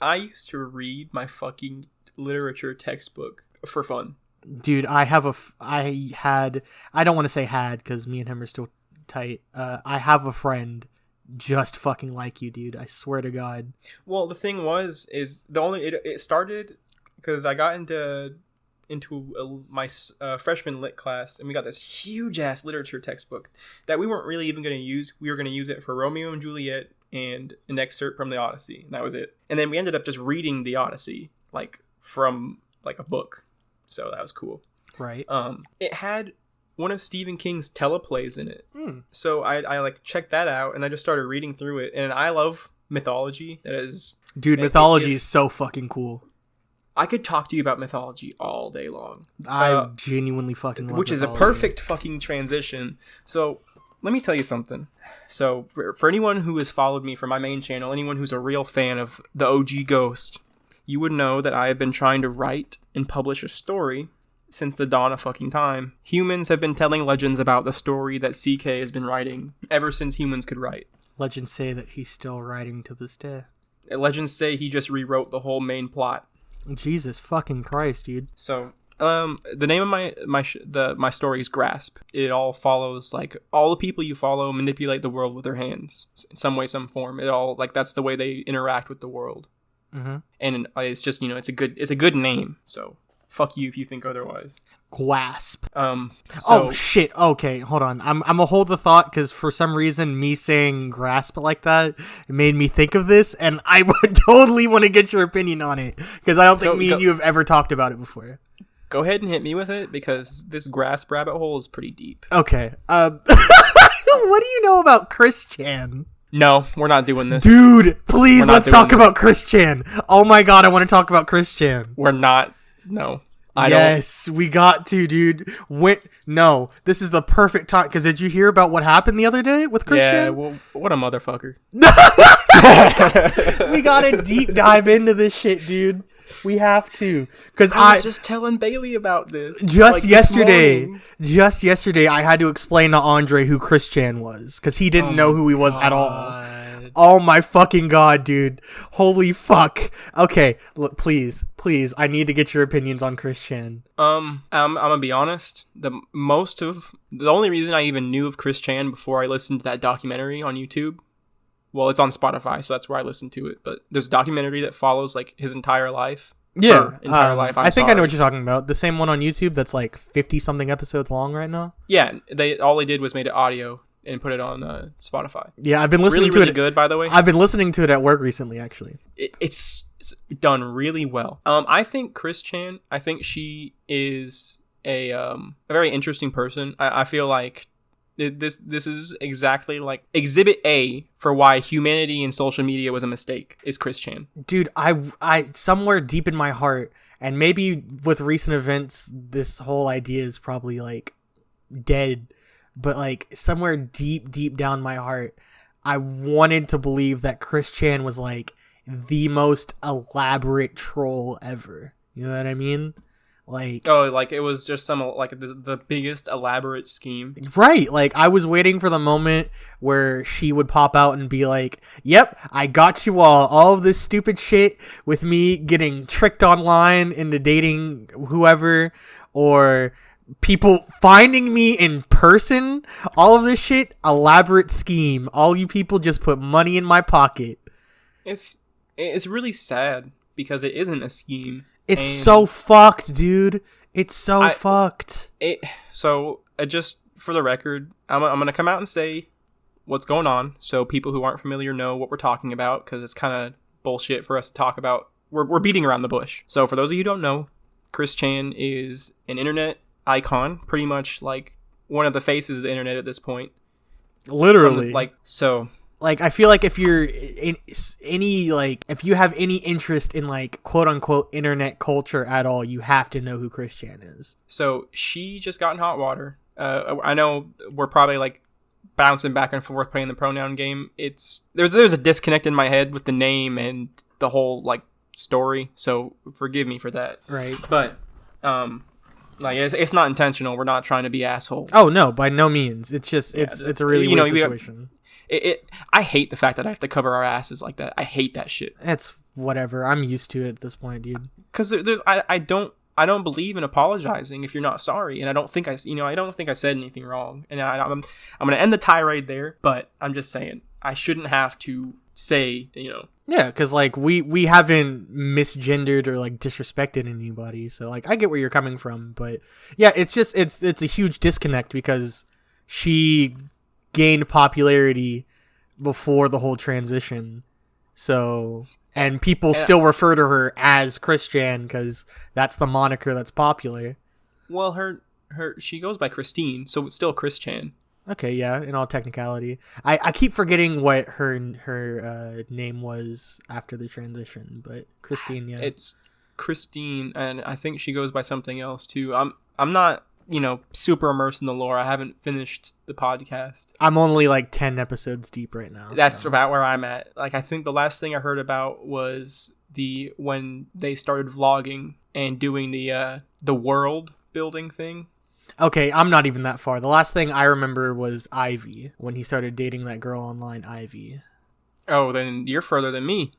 Speaker 2: I used to read my fucking literature textbook for fun.
Speaker 1: Dude, I don't want to say had because me and him are still tight. I have a friend just fucking like you, dude. I swear to God.
Speaker 2: Well, the thing it started because I got into my freshman lit class and we got this huge ass literature textbook that we weren't really even going to use. We were going to use it for Romeo and Juliet and an excerpt from the Odyssey, and that was it. And then we ended up just reading the Odyssey like from like a book, so that was cool.
Speaker 1: Right.
Speaker 2: It had one of Stephen King's teleplays in it, so I like checked that out and I just started reading through it. And I love mythology. That is,
Speaker 1: dude, mythology is so fucking cool.
Speaker 2: I could talk to you about mythology all day long.
Speaker 1: I genuinely fucking love
Speaker 2: which
Speaker 1: mythology.
Speaker 2: Is a perfect fucking transition. So let me tell you something. So for anyone who has followed me from my main channel, anyone who's a real fan of the OG Ghost, you would know that I have been trying to write and publish a story since the dawn of fucking time. Humans have been telling legends about the story that CK has been writing ever since humans could write.
Speaker 1: Legends say that he's still writing to this day.
Speaker 2: Legends say he just rewrote the whole main plot.
Speaker 1: Jesus fucking Christ, dude.
Speaker 2: So... the name of my story is Grasp. It all follows like all the people you follow manipulate the world with their hands in some way, some form. It all like that's the way they interact with the world. Mm-hmm. And it's just it's a good name. So fuck you if you think otherwise.
Speaker 1: Grasp. Oh shit. Okay, hold on. I'm gonna hold the thought because for some reason me saying grasp like that it made me think of this, and I would totally want to get your opinion on it because I don't think me and you have ever talked about it before.
Speaker 2: Go ahead and hit me with it, because this grasp rabbit hole is pretty deep.
Speaker 1: Okay. What do you know about Chris Chan?
Speaker 2: No, we're not doing this.
Speaker 1: Dude, please, let's talk about Chris Chan. Oh my God, I want to talk about Chris Chan.
Speaker 2: We're not. No.
Speaker 1: Yes, we got to, dude. No, this is the perfect time, because did you hear about what happened the other day with Chris Chan?
Speaker 2: Yeah, well, what a motherfucker.
Speaker 1: We gotta deep dive into this shit, dude. We have to, because
Speaker 2: I was just telling Bailey about this.
Speaker 1: Just yesterday, I had to explain to Andre who Chris Chan was, because he didn't know who he was at all. Oh my fucking God, dude! Holy fuck! Okay, look, please, I need to get your opinions on Chris Chan.
Speaker 2: I'm gonna be honest. The only reason I even knew of Chris Chan before I listened to that documentary on YouTube. Well, it's on Spotify, so that's where I listen to it. But there's a documentary that follows like his entire life.
Speaker 1: Yeah,
Speaker 2: entire life.
Speaker 1: I think I know what you're talking about. The same one on YouTube that's like 50-something episodes long right now.
Speaker 2: Yeah, all they did was made it audio and put it on Spotify.
Speaker 1: Yeah, I've been listening to it.
Speaker 2: Really good, by the way.
Speaker 1: I've been listening to it at work recently, actually.
Speaker 2: It's done really well. I think Chris Chan. I think she is a very interesting person. I feel like This is exactly like Exhibit A for why humanity and social media was a mistake. Is Chris Chan,
Speaker 1: dude? I somewhere deep in my heart, and maybe with recent events, this whole idea is probably like dead. But like somewhere deep down my heart, I wanted to believe that Chris Chan was like the most elaborate troll ever. You know what I mean? Like,
Speaker 2: oh, like it was just some like the biggest elaborate scheme.
Speaker 1: Right. Like I was waiting for the moment where she would pop out and be like, "Yep, I got you all of this stupid shit with me getting tricked online into dating whoever, or people finding me in person, all of this shit, elaborate scheme. All you people just put money in my pocket."
Speaker 2: It's really sad because it isn't a scheme.
Speaker 1: It's so fucked, dude. It's so fucked.
Speaker 2: So just for the record, I'm gonna come out and say what's going on, so people who aren't familiar know what we're talking about, because it's kind of bullshit for us to talk about. We're beating around the bush. So for those of you who don't know, Chris Chan is an internet icon, pretty much like one of the faces of the internet at this point.
Speaker 1: Literally.
Speaker 2: Like
Speaker 1: I feel like if you're in any, like, if you have any interest in, like, quote unquote internet culture at all, you have to know who Chris Chan is.
Speaker 2: So she just got in hot water. I know we're probably like bouncing back and forth playing the pronoun game. There's a disconnect in my head with the name and the whole like story. So forgive me for that.
Speaker 1: Right.
Speaker 2: But like it's not intentional. We're not trying to be assholes.
Speaker 1: Oh no, by no means. It's just it's a really weird situation.
Speaker 2: I hate the fact that I have to cover our asses like that. I hate that shit.
Speaker 1: It's whatever. I'm used to it at this point, dude.
Speaker 2: Because I don't believe in apologizing if you're not sorry, and I don't think I said anything wrong. And I'm gonna end the tirade there, but I'm just saying I shouldn't have to say,
Speaker 1: Yeah, because like we haven't misgendered or like disrespected anybody, so like I get where you're coming from, but yeah, it's just it's a huge disconnect because she gained popularity before the whole transition, so and people still refer to her as Chris Chan because that's the moniker that's popular.
Speaker 2: Well, she goes by Christine, so it's still Chris Chan.
Speaker 1: Okay, yeah, in all technicality. I keep forgetting what her name was after the transition, but Christine, yeah.
Speaker 2: It's Christine, and I think she goes by something else too. I'm not super immersed in the lore. I haven't finished the podcast.
Speaker 1: I'm only like 10 episodes deep right now.
Speaker 2: That's about where I'm at. Like, I think the last thing I heard about was when they started vlogging and doing the world building thing.
Speaker 1: Okay, I'm not even that far. The last thing I remember was Ivy, when he started dating that girl online, Ivy.
Speaker 2: Oh, then you're further than me.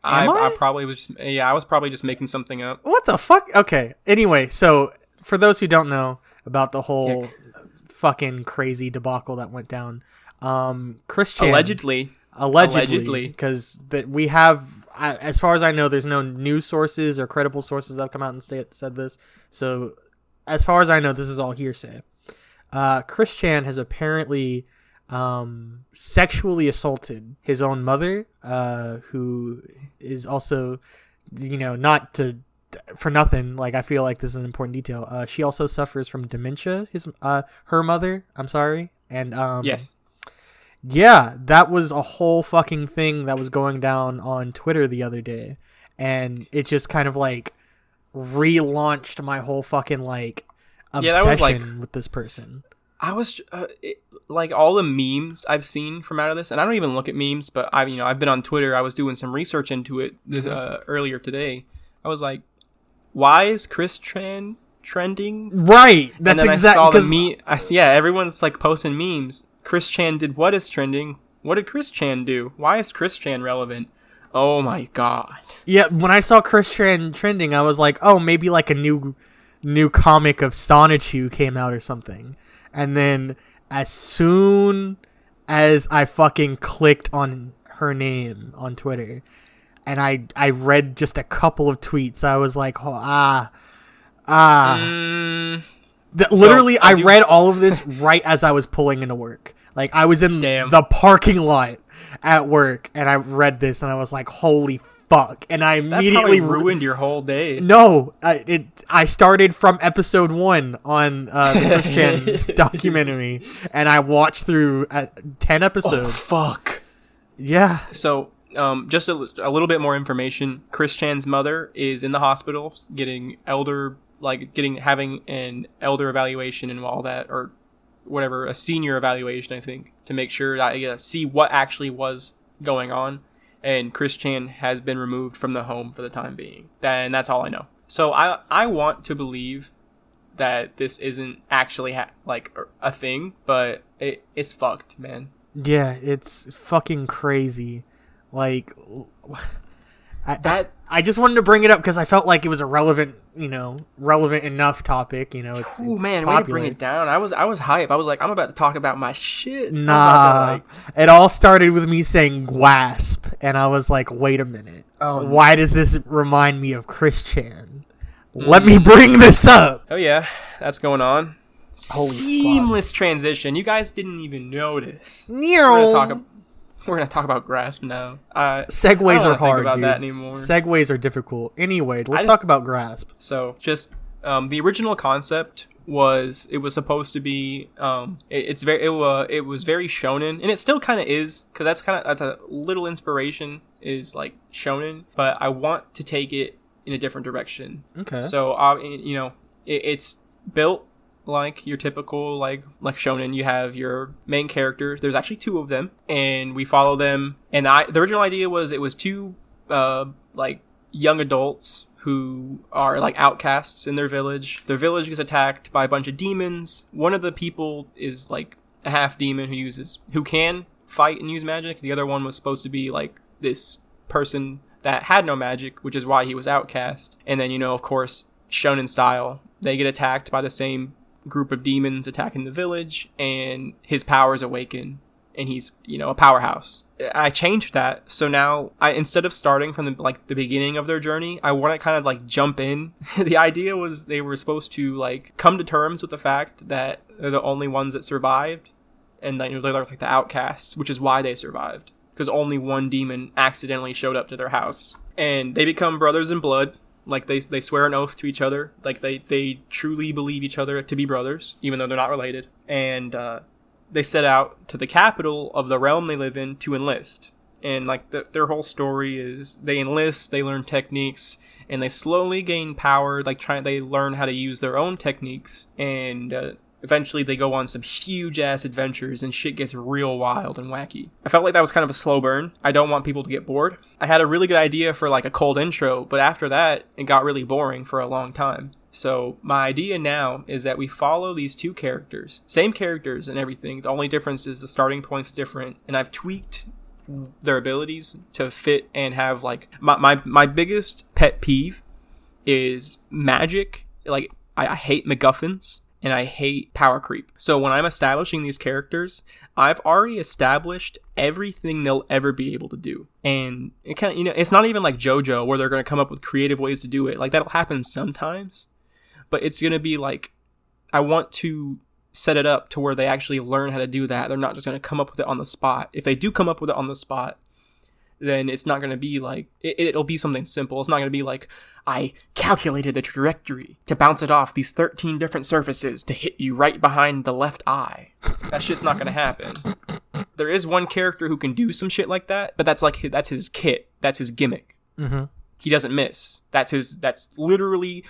Speaker 1: I
Speaker 2: probably was. I was probably just making something up.
Speaker 1: What the fuck? Okay. Anyway, so for those who don't know about the whole fucking crazy debacle that went down, Chris Chan allegedly, because we have, as far as I know, there's no news sources or credible sources that have come out and said this. So, as far as I know, this is all hearsay. Chris Chan has apparently sexually assaulted his own mother, who is also, not to for nothing. Like, I feel like this is an important detail. She also suffers from dementia. Her mother. I'm sorry. And
Speaker 2: yes.
Speaker 1: Yeah, that was a whole fucking thing that was going down on Twitter the other day, and it just kind of like relaunched my whole fucking like obsession with this person.
Speaker 2: I was like, all the memes I've seen from out of this, and I don't even look at memes, but I've been on Twitter. I was doing some research into it earlier today. I was like, why is Chris Chan trending?
Speaker 1: Right, that's exactly.
Speaker 2: Everyone's like posting memes. Chris Chan did what is trending? What did Chris Chan do? Why is Chris Chan relevant? Oh my god.
Speaker 1: Yeah, when I saw Chris Chan trending, I was like, oh, maybe like a new comic of Sonichu came out or something. And then as soon as I fucking clicked on her name on Twitter and I read just a couple of tweets, I was like, literally, I read all of this right as I was pulling into work. Like, I was in the parking lot at work, and I read this, and I was like, holy fuck, and I
Speaker 2: That
Speaker 1: immediately
Speaker 2: probably ruined your whole day.
Speaker 1: No, I started from episode 1 on the Christian documentary, and I watched through 10 episodes.
Speaker 2: Oh, fuck.
Speaker 1: Yeah.
Speaker 2: So, just a little bit more information. Chris Chan's mother is in the hospital having an elder evaluation and all that, or whatever, a senior evaluation, I think, to make sure that see what actually was going on. And Chris Chan has been removed from the home for the time being. And that's all I know. So I want to believe that this isn't actually a thing, but it's fucked, man.
Speaker 1: Yeah, it's fucking crazy. Like, I just wanted to bring it up because I felt like it was a relevant enough topic. It's
Speaker 2: man,
Speaker 1: popular.
Speaker 2: way to bring it down. I was hype. I was like, I'm about to talk about my shit.
Speaker 1: Nah, it all started with me saying "gwasp," and I was like, wait a minute.
Speaker 2: Oh,
Speaker 1: why does this remind me of Chris Chan? Let me bring this up.
Speaker 2: Oh yeah, that's going on.
Speaker 1: Holy
Speaker 2: Seamless transition. You guys didn't even notice. We're gonna talk about Grasp now.
Speaker 1: Segues are hard,
Speaker 2: about
Speaker 1: dude.
Speaker 2: that anymore.
Speaker 1: Segues are difficult. Anyway, let's talk about Grasp.
Speaker 2: So, just the original concept was it was supposed to be it was very shonen, and it still kind of is, because that's a little inspiration is like shonen, but I want to take it in a different direction.
Speaker 1: Okay.
Speaker 2: So it's built like your typical like shonen. You have your main character. There's actually 2 of them, and we follow them. And the original idea was it was 2 like young adults who are like outcasts in their village. Their village gets attacked by a bunch of demons. One of the people is like a half demon who can fight and use magic. The other one was supposed to be like this person that had no magic, which is why he was outcast. And then, of course, shonen style, they get attacked by the same group of demons attacking the village, and his powers awaken, and he's a powerhouse. I changed that, so now instead of starting from the beginning of their journey, I want to kind of like jump in. The idea was they were supposed to like come to terms with the fact that they're the only ones that survived, and they're like the outcasts, which is why they survived, because only one demon accidentally showed up to their house, and they become brothers in blood. Like, they swear an oath to each other. Like, they truly believe each other to be brothers, even though they're not related. And they set out to the capital of the realm they live in to enlist. And, like, their whole story is they enlist, they learn techniques, and they slowly gain power. Like, they learn how to use their own techniques. And eventually they go on some huge-ass adventures, and shit gets real wild and wacky. I felt like that was kind of a slow burn. I don't want people to get bored. I had a really good idea for, like, a cold intro, but after that, it got really boring for a long time. So, my idea now is that we follow these 2 characters. Same characters and everything. The only difference is the starting point's different, and I've tweaked their abilities to fit and have, like... My biggest pet peeve is magic. Like, I hate MacGuffins. And I hate power creep. So when I'm establishing these characters, I've already established everything they'll ever be able to do. And it kind of, it's not even like JoJo where they're going to come up with creative ways to do it. Like, that'll happen sometimes, but it's going to be like, I want to set it up to where they actually learn how to do that. They're not just going to come up with it on the spot. If they do come up with it on the spot, then it's not going to be like, it'll be something simple. It's not going to be like, I calculated the trajectory to bounce it off these 13 different surfaces to hit you right behind the left eye. That shit's not going to happen. There is one character who can do some shit like that, but that's his kit. That's his gimmick.
Speaker 1: Mm-hmm.
Speaker 2: He doesn't miss. That's literally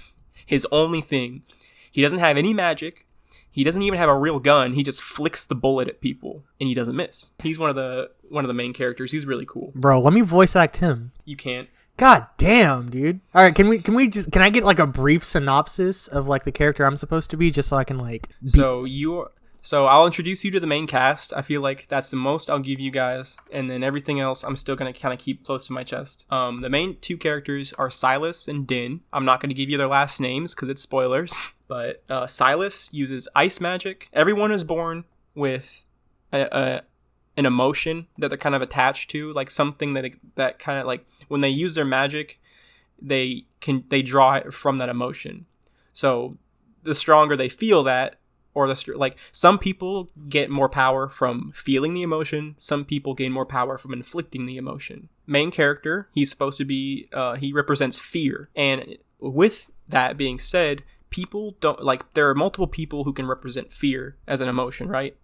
Speaker 2: his only thing. He doesn't have any magic. He doesn't even have a real gun. He just flicks the bullet at people, and he doesn't miss. He's one of the main characters. He's really cool.
Speaker 1: Bro, let me voice act him.
Speaker 2: You can't.
Speaker 1: God damn, dude. All right, can I get like a brief synopsis of like the character I'm supposed to be, just so I can like...
Speaker 2: So I'll introduce you to the main cast. I feel like that's the most I'll give you guys, and then everything else I'm still going to kind of keep close to my chest. The main 2 characters are Silas and Din. I'm not going to give you their last names because it's spoilers, but Silas uses ice magic. Everyone is born with an emotion that they're kind of attached to, like something that kind of like when they use their magic, they draw it from that emotion. So the stronger they feel that, or like some people get more power from feeling the emotion. Some people gain more power from inflicting the emotion. Main character, he's supposed to be, he represents fear. And with that being said, people don't like, there are multiple people who can represent fear as an emotion, right?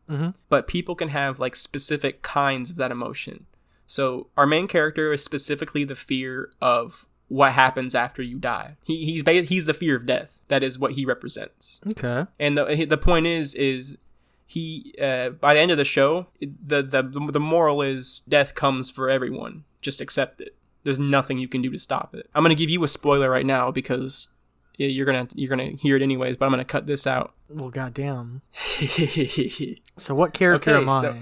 Speaker 1: Mm-hmm.
Speaker 2: But people can have like specific kinds of that emotion. So our main character is specifically the fear of what happens after you die. He's the fear of death. That is what he represents.
Speaker 1: Okay.
Speaker 2: And the point is he by the end of the show, the moral is death comes for everyone. Just accept it. There's nothing you can do to stop it. I'm gonna give you a spoiler right now because you're gonna hear it anyways. But I'm gonna cut this out.
Speaker 1: Well, goddamn. So what character am I?
Speaker 2: So,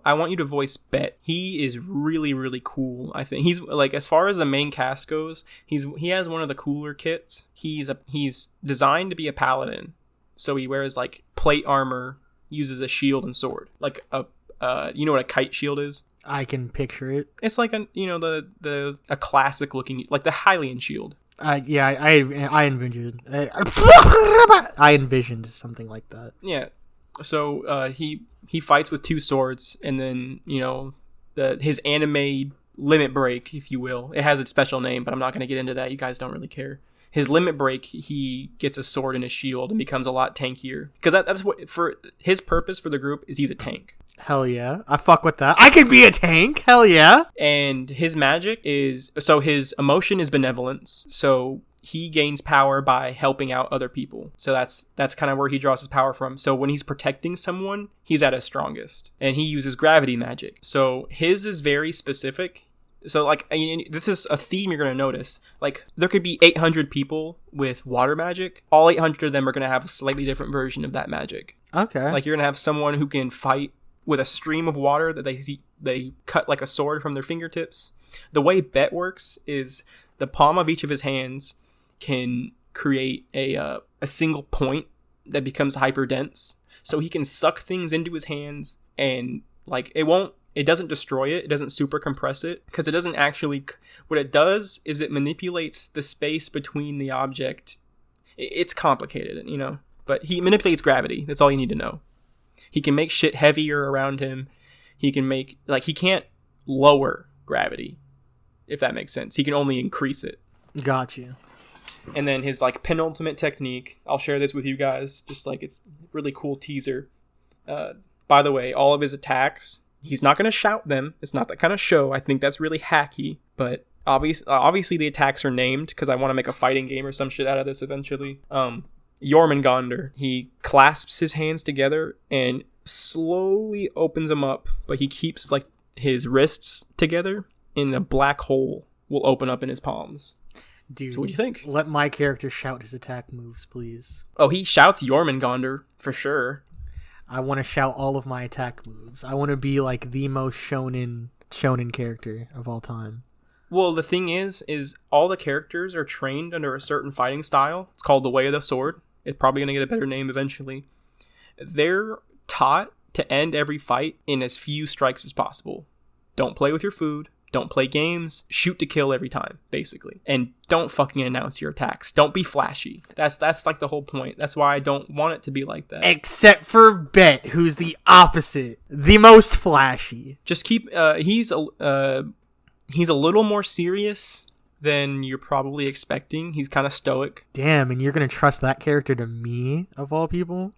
Speaker 2: I want you to voice Bet. He is really, really cool. I think he's like, as far as the main cast goes, he has one of the cooler kits. He's designed to be a paladin, so he wears like plate armor, uses a shield and sword, like you know what a kite shield is?
Speaker 1: I can picture it.
Speaker 2: It's like a classic looking, like the Hylian shield.
Speaker 1: Yeah, I envisioned. I envisioned something like that.
Speaker 2: Yeah. So he fights with 2 swords, and then his anime limit break, if you will. It has its special name, but I'm not going to get into that. You guys don't really care. His limit break, he gets a sword and a shield and becomes a lot tankier, because that's what for his purpose for the group is. He's a tank.
Speaker 1: Hell yeah, I fuck with that. I could be a tank. Hell yeah.
Speaker 2: And his magic is, so his emotion is benevolence. So he gains power by helping out other people. So that's kind of where he draws his power from. So when he's protecting someone, he's at his strongest. And he uses gravity magic. So his is very specific. So like, this is a theme you're going to notice. Like, there could be 800 people with water magic. All 800 of them are going to have a slightly different version of that magic.
Speaker 1: Okay.
Speaker 2: Like, you're going to have someone who can fight with a stream of water that they cut like a sword from their fingertips. The way Bet works is the palm of each of his hands can create a single point that becomes hyper dense, so he can suck things into his hands, and like it doesn't destroy it, it doesn't super compress it, because it doesn't actually, what it does is it manipulates the space between the object. It's complicated, but he manipulates gravity. That's all you need to know. He can make shit heavier around him. He can make, like, he can't lower gravity, if that makes sense. He can only increase it.
Speaker 1: Got you.
Speaker 2: And then his like penultimate technique, I'll share this with you guys, just like it's a really cool teaser. By the way, all of his attacks, he's not going to shout them. It's not that kind of show. I think that's really hacky, but obviously the attacks are named because I want to make a fighting game or some shit out of this eventually. Jormungandr, he clasps his hands together and slowly opens them up, but he keeps like his wrists together, and a black hole will open up in his palms.
Speaker 1: Dude,
Speaker 2: so what do you think?
Speaker 1: Let my character shout his attack moves, please.
Speaker 2: Oh, he shouts Jormungandr for sure.
Speaker 1: I want to shout all of my attack moves. I want to be like the most shonen character of all time.
Speaker 2: Well, the thing is all the characters are trained under a certain fighting style. It's called the Way of the Sword. It's probably going to get a better name eventually. They're taught to end every fight in as few strikes as possible. Don't play with your food. Don't play games. Shoot to kill every time, basically. And don't fucking announce your attacks. Don't be flashy. That's like the whole point. That's why I don't want it to be like that.
Speaker 1: Except for Bet, who's the opposite. The most flashy.
Speaker 2: Just keep... He's a little more serious than you're probably expecting. He's kind of stoic.
Speaker 1: Damn, and you're going to trust that character to me, of all people?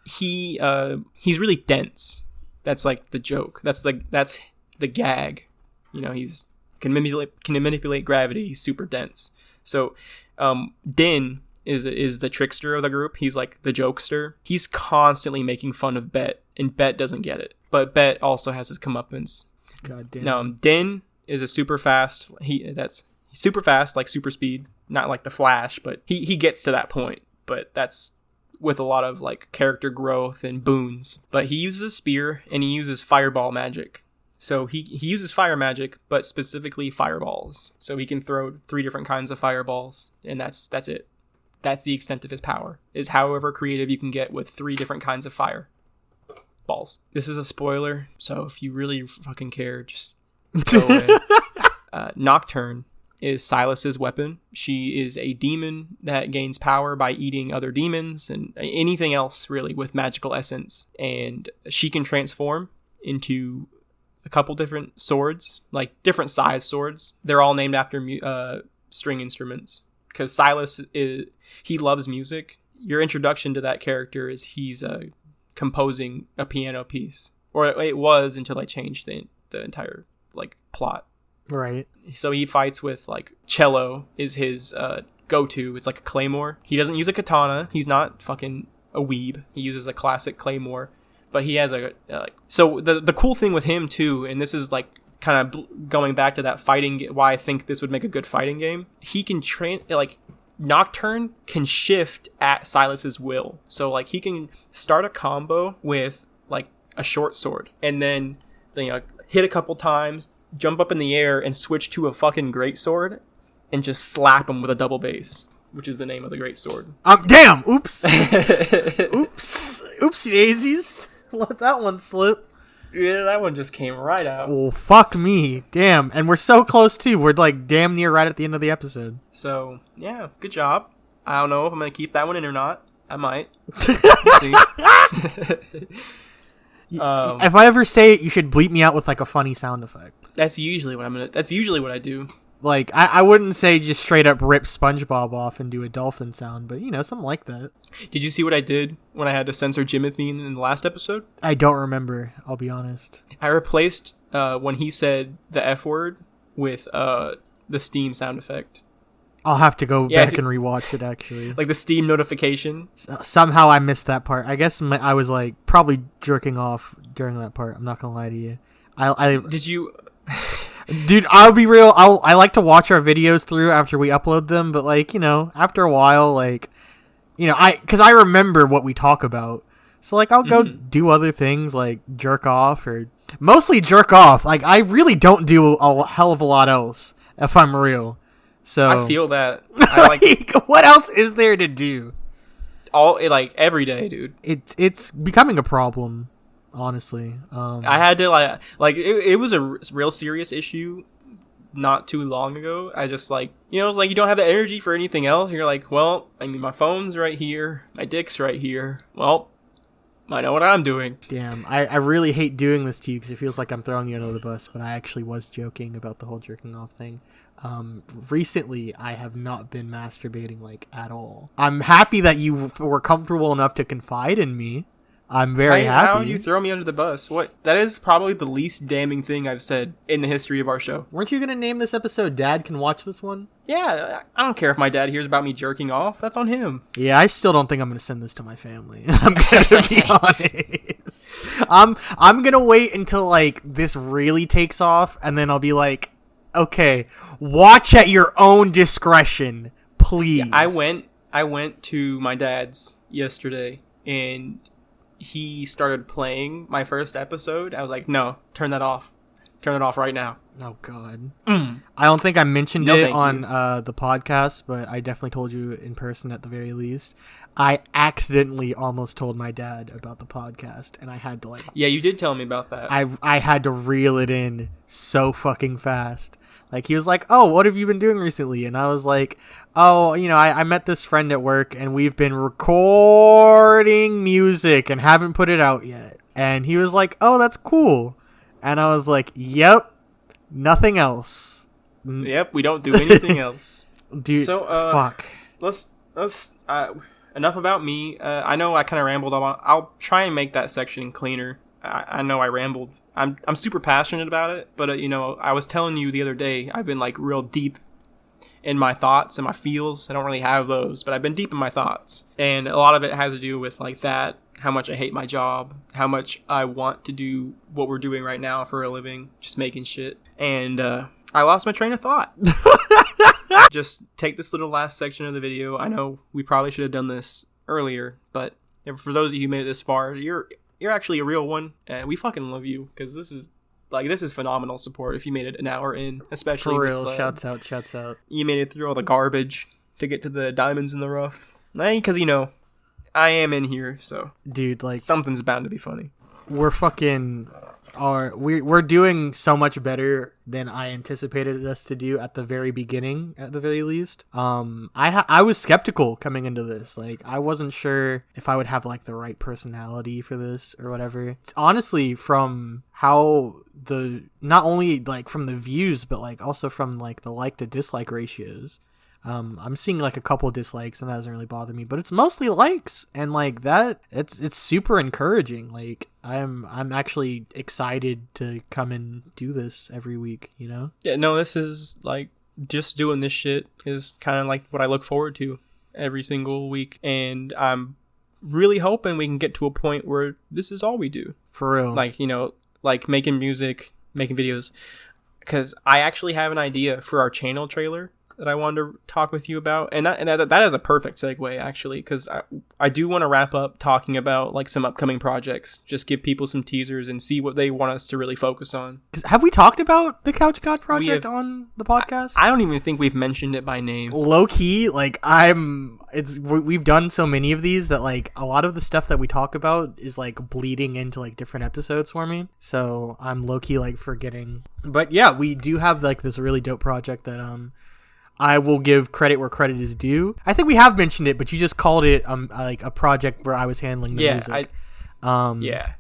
Speaker 2: He's really dense. That's like the joke. That's the gag. He's can manipulate gravity. He's super dense. So, Din is the trickster of the group. He's like the jokester. He's constantly making fun of Bet, and Bet doesn't get it. But Bet also has his comeuppance.
Speaker 1: God damn.
Speaker 2: Now, Din is a super fast. He's super fast, like super speed, not like the Flash, but he gets to that point. But that's with a lot of like character growth and boons. But he uses a spear and he uses fireball magic. So he uses fire magic, but specifically fireballs. So he can throw 3 different kinds of fireballs, and that's it. That's the extent of his power, is however creative you can get with 3 different kinds of fire balls. This is a spoiler, so if you really fucking care, just go away. Nocturne is Silas's weapon. She is a demon that gains power by eating other demons and anything else really with magical essence. And she can transform into a couple different swords, like different size swords. They're all named after string instruments because Silas he loves music. Your introduction to that character is he's composing a piano piece, or it was until I changed the entire like plot.
Speaker 1: Right.
Speaker 2: So he fights with like cello is his go-to. It's like a claymore. He doesn't use a katana. He's not fucking a weeb. He uses a classic claymore, but he has a so the cool thing with him too, and this is like kind of going back to that fighting, why I think this would make a good fighting game. He can Nocturne can shift at Silas's will. So like he can start a combo with like a short sword and then hit a couple times, jump up in the air and switch to a fucking great sword and just slap him with a double bass, which is the name of the great sword.
Speaker 1: Damn. Oops. Oopsie daisies. Let that one slip.
Speaker 2: Yeah, that one just came right out.
Speaker 1: Oh, fuck me. Damn. And we're so close, too. We're, like, damn near right at the end of the episode.
Speaker 2: So, yeah, good job. I don't know if I'm going to keep that one in or not. I might. We'll see.
Speaker 1: If I ever say it, you should bleep me out with, like, a funny sound effect.
Speaker 2: That's usually what I do.
Speaker 1: Like, I wouldn't say just straight up rip SpongeBob off and do a dolphin sound, but, something like that.
Speaker 2: Did you see what I did when I had to censor Jimothy in the last episode?
Speaker 1: I don't remember, I'll be honest.
Speaker 2: I replaced when he said the F word with the Steam sound effect.
Speaker 1: I'll have to go back and rewatch it, actually.
Speaker 2: Like the Steam notification.
Speaker 1: Somehow I missed that part. I guess I was, like, probably jerking off during that part. I'm not gonna lie to you.
Speaker 2: Did you...
Speaker 1: Dude, I'll be real. I like to watch our videos through after we upload them, but like, after a while, like, because I remember what we talk about. So like, I'll go do other things like jerk off or mostly jerk off. Like, I really don't do a hell of a lot else if I'm real. So
Speaker 2: I feel that. I like
Speaker 1: what else is there to do?
Speaker 2: Every day, dude.
Speaker 1: It's becoming a problem. Honestly,
Speaker 2: I had to it was a real serious issue not too long ago. I just you don't have the energy for anything else. You're like, well, I mean, my phone's right here, my dick's right here. Well, I know what I'm doing.
Speaker 1: Damn, I really hate doing this to you because it feels like I'm throwing you under the bus, but I actually was joking about the whole jerking off thing. Recently, I have not been masturbating at all. I'm happy that you were comfortable enough to confide in me. I'm very happy.
Speaker 2: How you throw me under the bus? What? That is probably the least damning thing I've said in the history of our show.
Speaker 1: Weren't you going to name this episode Dad Can Watch This One?
Speaker 2: Yeah, I don't care if my dad hears about me jerking off. That's on him.
Speaker 1: Yeah, I still don't think I'm going to send this to my family. I'm going to be honest. I'm going to wait until, this really takes off, and then I'll be like, okay, watch at your own discretion, please.
Speaker 2: Yeah, I went to my dad's yesterday, and... he started playing my first episode. I was like, no, turn that off. Turn it off right now.
Speaker 1: Oh, God. I don't think I mentioned it on the podcast, but I definitely told you in person at the very least. I accidentally almost told my dad about the podcast, and I had to,
Speaker 2: Yeah, you did tell me about that.
Speaker 1: I had to reel it in so fucking fast. He was like, oh, what have you been doing recently? And I was like, oh, I met this friend at work and we've been recording music and haven't put it out yet. And he was like, oh, that's cool. And I was like, yep, nothing else.
Speaker 2: Yep, we don't do anything else.
Speaker 1: Dude, so, fuck.
Speaker 2: Let's enough about me. I know I kind of rambled on. I'll try and make that section cleaner. I know I rambled. I'm super passionate about it, but I was telling you the other day, I've been real deep in my thoughts and my feels. I don't really have those, but I've been deep in my thoughts, and a lot of it has to do with that, how much I hate my job, how much I want to do what we're doing right now for a living, just making shit, and I lost my train of thought. Just take this little last section of the video. I know we probably should have done this earlier, but for those of you who made it this far, you're actually a real one, and we fucking love you, because this is phenomenal support if you made it an hour in, especially
Speaker 1: for real.
Speaker 2: With,
Speaker 1: shouts out.
Speaker 2: You made it through all the garbage to get to the diamonds in the rough. Because, I am in here, so.
Speaker 1: Dude,
Speaker 2: something's bound to be funny.
Speaker 1: We're fucking we're doing so much better than I anticipated us to do at the very beginning, at the very least. I was skeptical coming into this. Like, I wasn't sure if I would have like the right personality for this or whatever. It's honestly from how not only like from the views, but like also from like the like to dislike ratios. I'm seeing like a couple dislikes and that doesn't really bother me, but it's mostly likes, and like that it's super encouraging. Like I'm actually excited to come and do this every week, you know?
Speaker 2: Yeah, no, this is like just doing this shit is kind of like what I look forward to every single week, and I'm really hoping we can get to a point where this is all we do.
Speaker 1: For real.
Speaker 2: Like, you know, like making music, making videos, because I actually have an idea for our channel trailer that I wanted to talk with you about, and that is a perfect segue actually, because I do want to wrap up talking about like some upcoming projects, just give people some teasers and see what they want us to really focus on.
Speaker 1: Have we talked about the Couch God project on the podcast?
Speaker 2: I don't even think we've mentioned it by name.
Speaker 1: Low key, like we've done so many of these that like a lot of the stuff that we talk about is like bleeding into like different episodes for me, so I'm low key like forgetting. But yeah, we do have like this really dope project that I will give credit where credit is due. I think we have mentioned it, but you just called it like a project where I was handling the music.
Speaker 2: Yeah.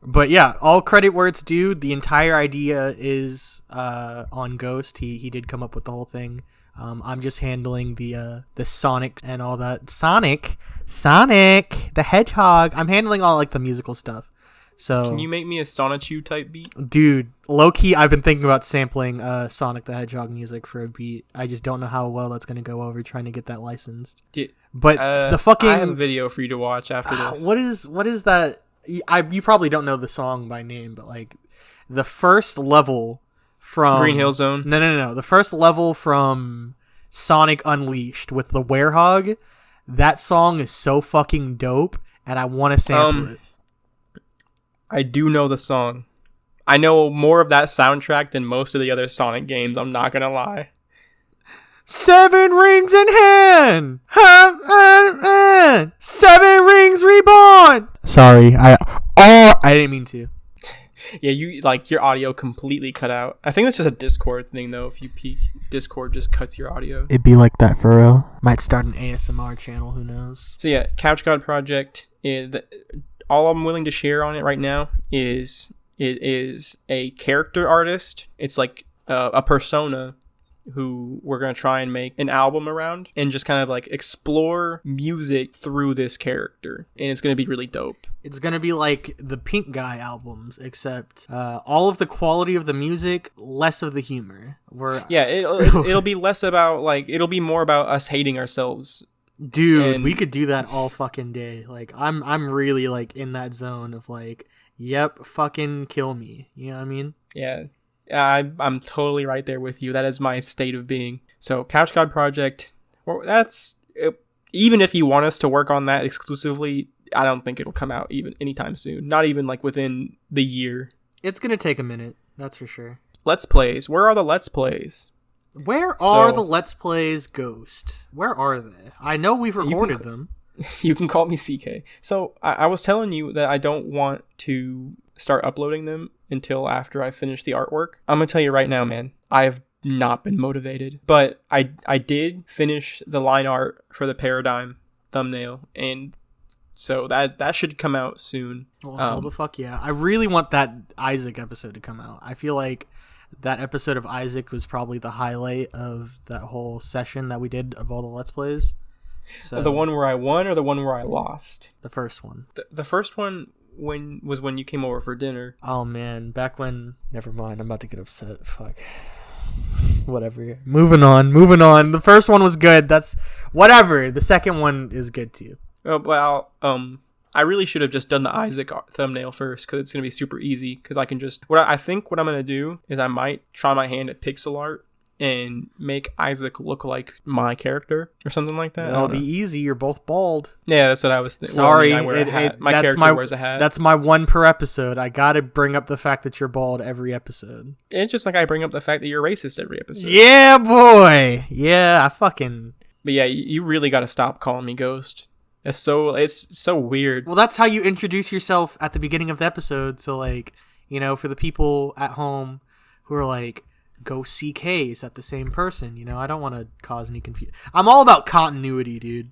Speaker 1: But yeah, all credit where it's due. The entire idea is on Ghost. He did come up with the whole thing. I'm just handling the Sonic and all that. Sonic the Hedgehog. I'm handling all like the musical stuff. So
Speaker 2: can you make me a Sonichu type beat?
Speaker 1: Dude, low-key, I've been thinking about sampling Sonic the Hedgehog music for a beat. I just don't know how well that's going to go over trying to get that licensed. But the fucking...
Speaker 2: I have a video for you to watch after this.
Speaker 1: What is that? You probably don't know the song by name, but like the first level from...
Speaker 2: Green Hill Zone?
Speaker 1: No. The first level from Sonic Unleashed with the Werehog, that song is so fucking dope, and I want to sample it.
Speaker 2: I do know the song. I know more of that soundtrack than most of the other Sonic games, I'm not gonna lie.
Speaker 1: 7 rings in hand! 7 rings reborn! Sorry, I didn't mean to.
Speaker 2: Yeah, you like your audio completely cut out. I think that's just a Discord thing though. If you peek, Discord just cuts your audio.
Speaker 1: It'd be like that for real. Might start an ASMR channel, who knows?
Speaker 2: So yeah, Couch God Project is... All I'm willing to share on it right now is it is a character artist. It's like a persona who we're going to try and make an album around and just kind of like explore music through this character. And it's going to be really dope.
Speaker 1: It's going to be like the Pink Guy albums, except all of the quality of the music, less of the humor.
Speaker 2: It'll be less about like, it'll be more about us hating ourselves.
Speaker 1: Dude, we could do that all fucking day. Like, I'm really like in that zone of like, yep, fucking kill me. You know what I mean?
Speaker 2: Yeah, I'm totally right there with you. That is my state of being. So, Couch God Project. Well, that's even if you want us to work on that exclusively, I don't think it'll come out even anytime soon. Not even like within the year.
Speaker 1: It's gonna take a minute. That's for sure.
Speaker 2: Let's plays. Where are the Let's Plays?
Speaker 1: Where are the Let's Plays Ghost? Where are they? I know we've recorded them.
Speaker 2: You can call me CK. So I was telling you that I don't want to start uploading them until after I finish the artwork. I'm going to tell you right now, man, I have not been motivated. But I did finish the line art for the Paradigm thumbnail, and so that should come out soon.
Speaker 1: Well, hell the fuck yeah. I really want that Isaac episode to come out. I feel like that episode of Isaac was probably the highlight of that whole session that we did of all the Let's Plays. So,
Speaker 2: the one where I won or the one where I lost?
Speaker 1: The first one.
Speaker 2: The first one was when you came over for dinner.
Speaker 1: Oh man, back when... Never mind, I'm about to get upset. Fuck. Whatever. Moving on. The first one was good. That's... Whatever. The second one is good too.
Speaker 2: Well, I really should have just done the Isaac thumbnail first, because it's going to be super easy, because I can just... What I'm going to do is I might try my hand at pixel art and make Isaac look like my character or something like that.
Speaker 1: That'll be easy. You're both bald.
Speaker 2: Yeah, that's what I was thinking.
Speaker 1: Sorry.
Speaker 2: Well, I wear a hat. My character wears a hat.
Speaker 1: That's my one per episode. I got to bring up the fact that you're bald every episode.
Speaker 2: It's just like I bring up the fact that you're racist every episode.
Speaker 1: Yeah, boy. Yeah, I fucking...
Speaker 2: But yeah, you really got to stop calling me Ghost. It's so weird.
Speaker 1: Well, that's how you introduce yourself at the beginning of the episode. So, like, You know, for the people at home who are like, go CK, is that the same person? You know, I don't want to cause any confusion. I'm all about continuity, dude.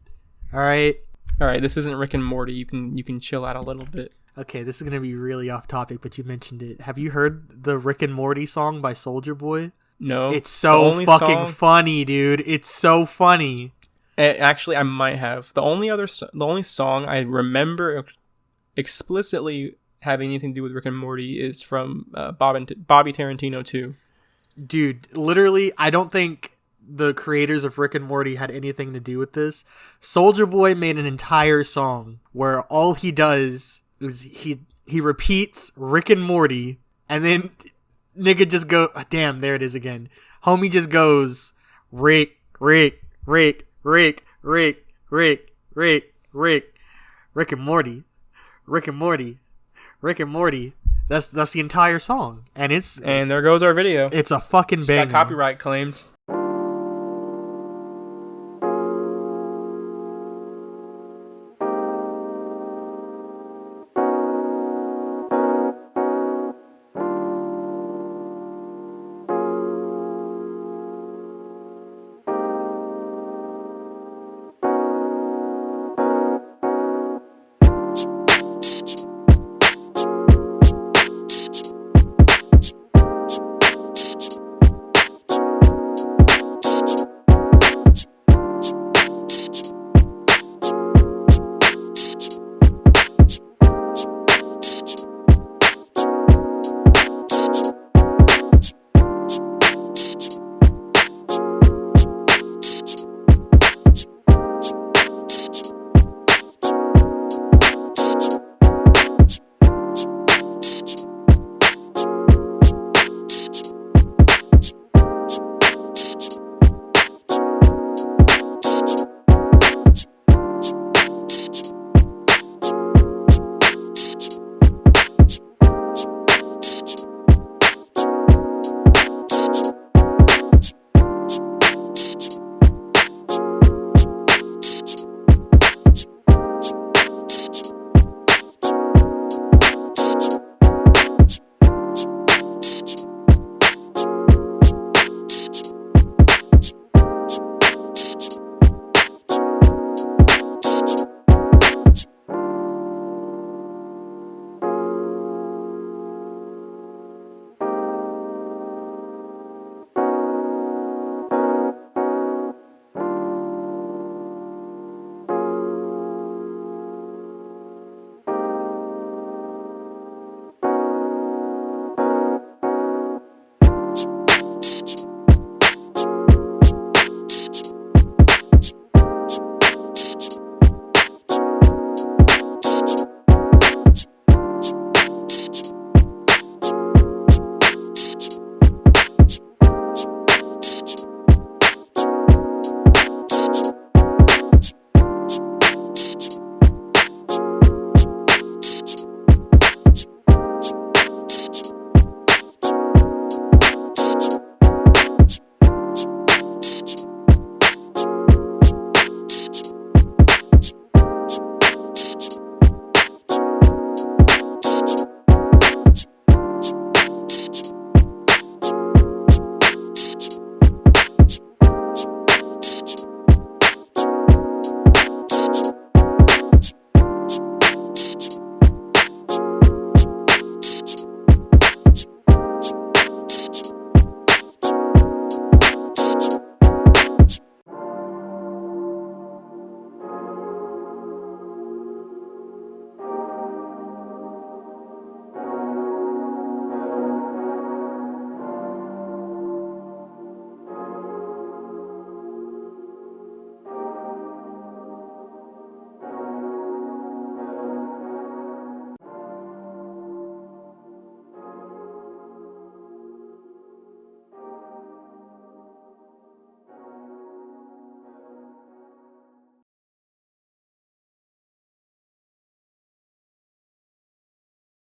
Speaker 1: All right.
Speaker 2: This isn't Rick and Morty. You can chill out a little bit.
Speaker 1: Okay, this is gonna be really off topic, but you mentioned it. Have you heard the Rick and Morty song by Soulja Boy?
Speaker 2: No.
Speaker 1: It's so fucking funny, dude. It's so funny.
Speaker 2: Actually, I might have. The only song I remember explicitly having anything to do with Rick and Morty is from Bobby Tarantino 2.
Speaker 1: Dude, literally, I don't think the creators of Rick and Morty had anything to do with this. Soulja Boy made an entire song where all he does is he repeats Rick and Morty, and then nigga just go, damn, there it is again. Homie just goes, Rick, Rick, Rick, Rick, Rick, Rick, Rick, Rick, Rick and Morty, Rick and Morty, Rick and Morty. That's the entire song, and there goes our video. It's a fucking banger.
Speaker 2: Got copyright claimed.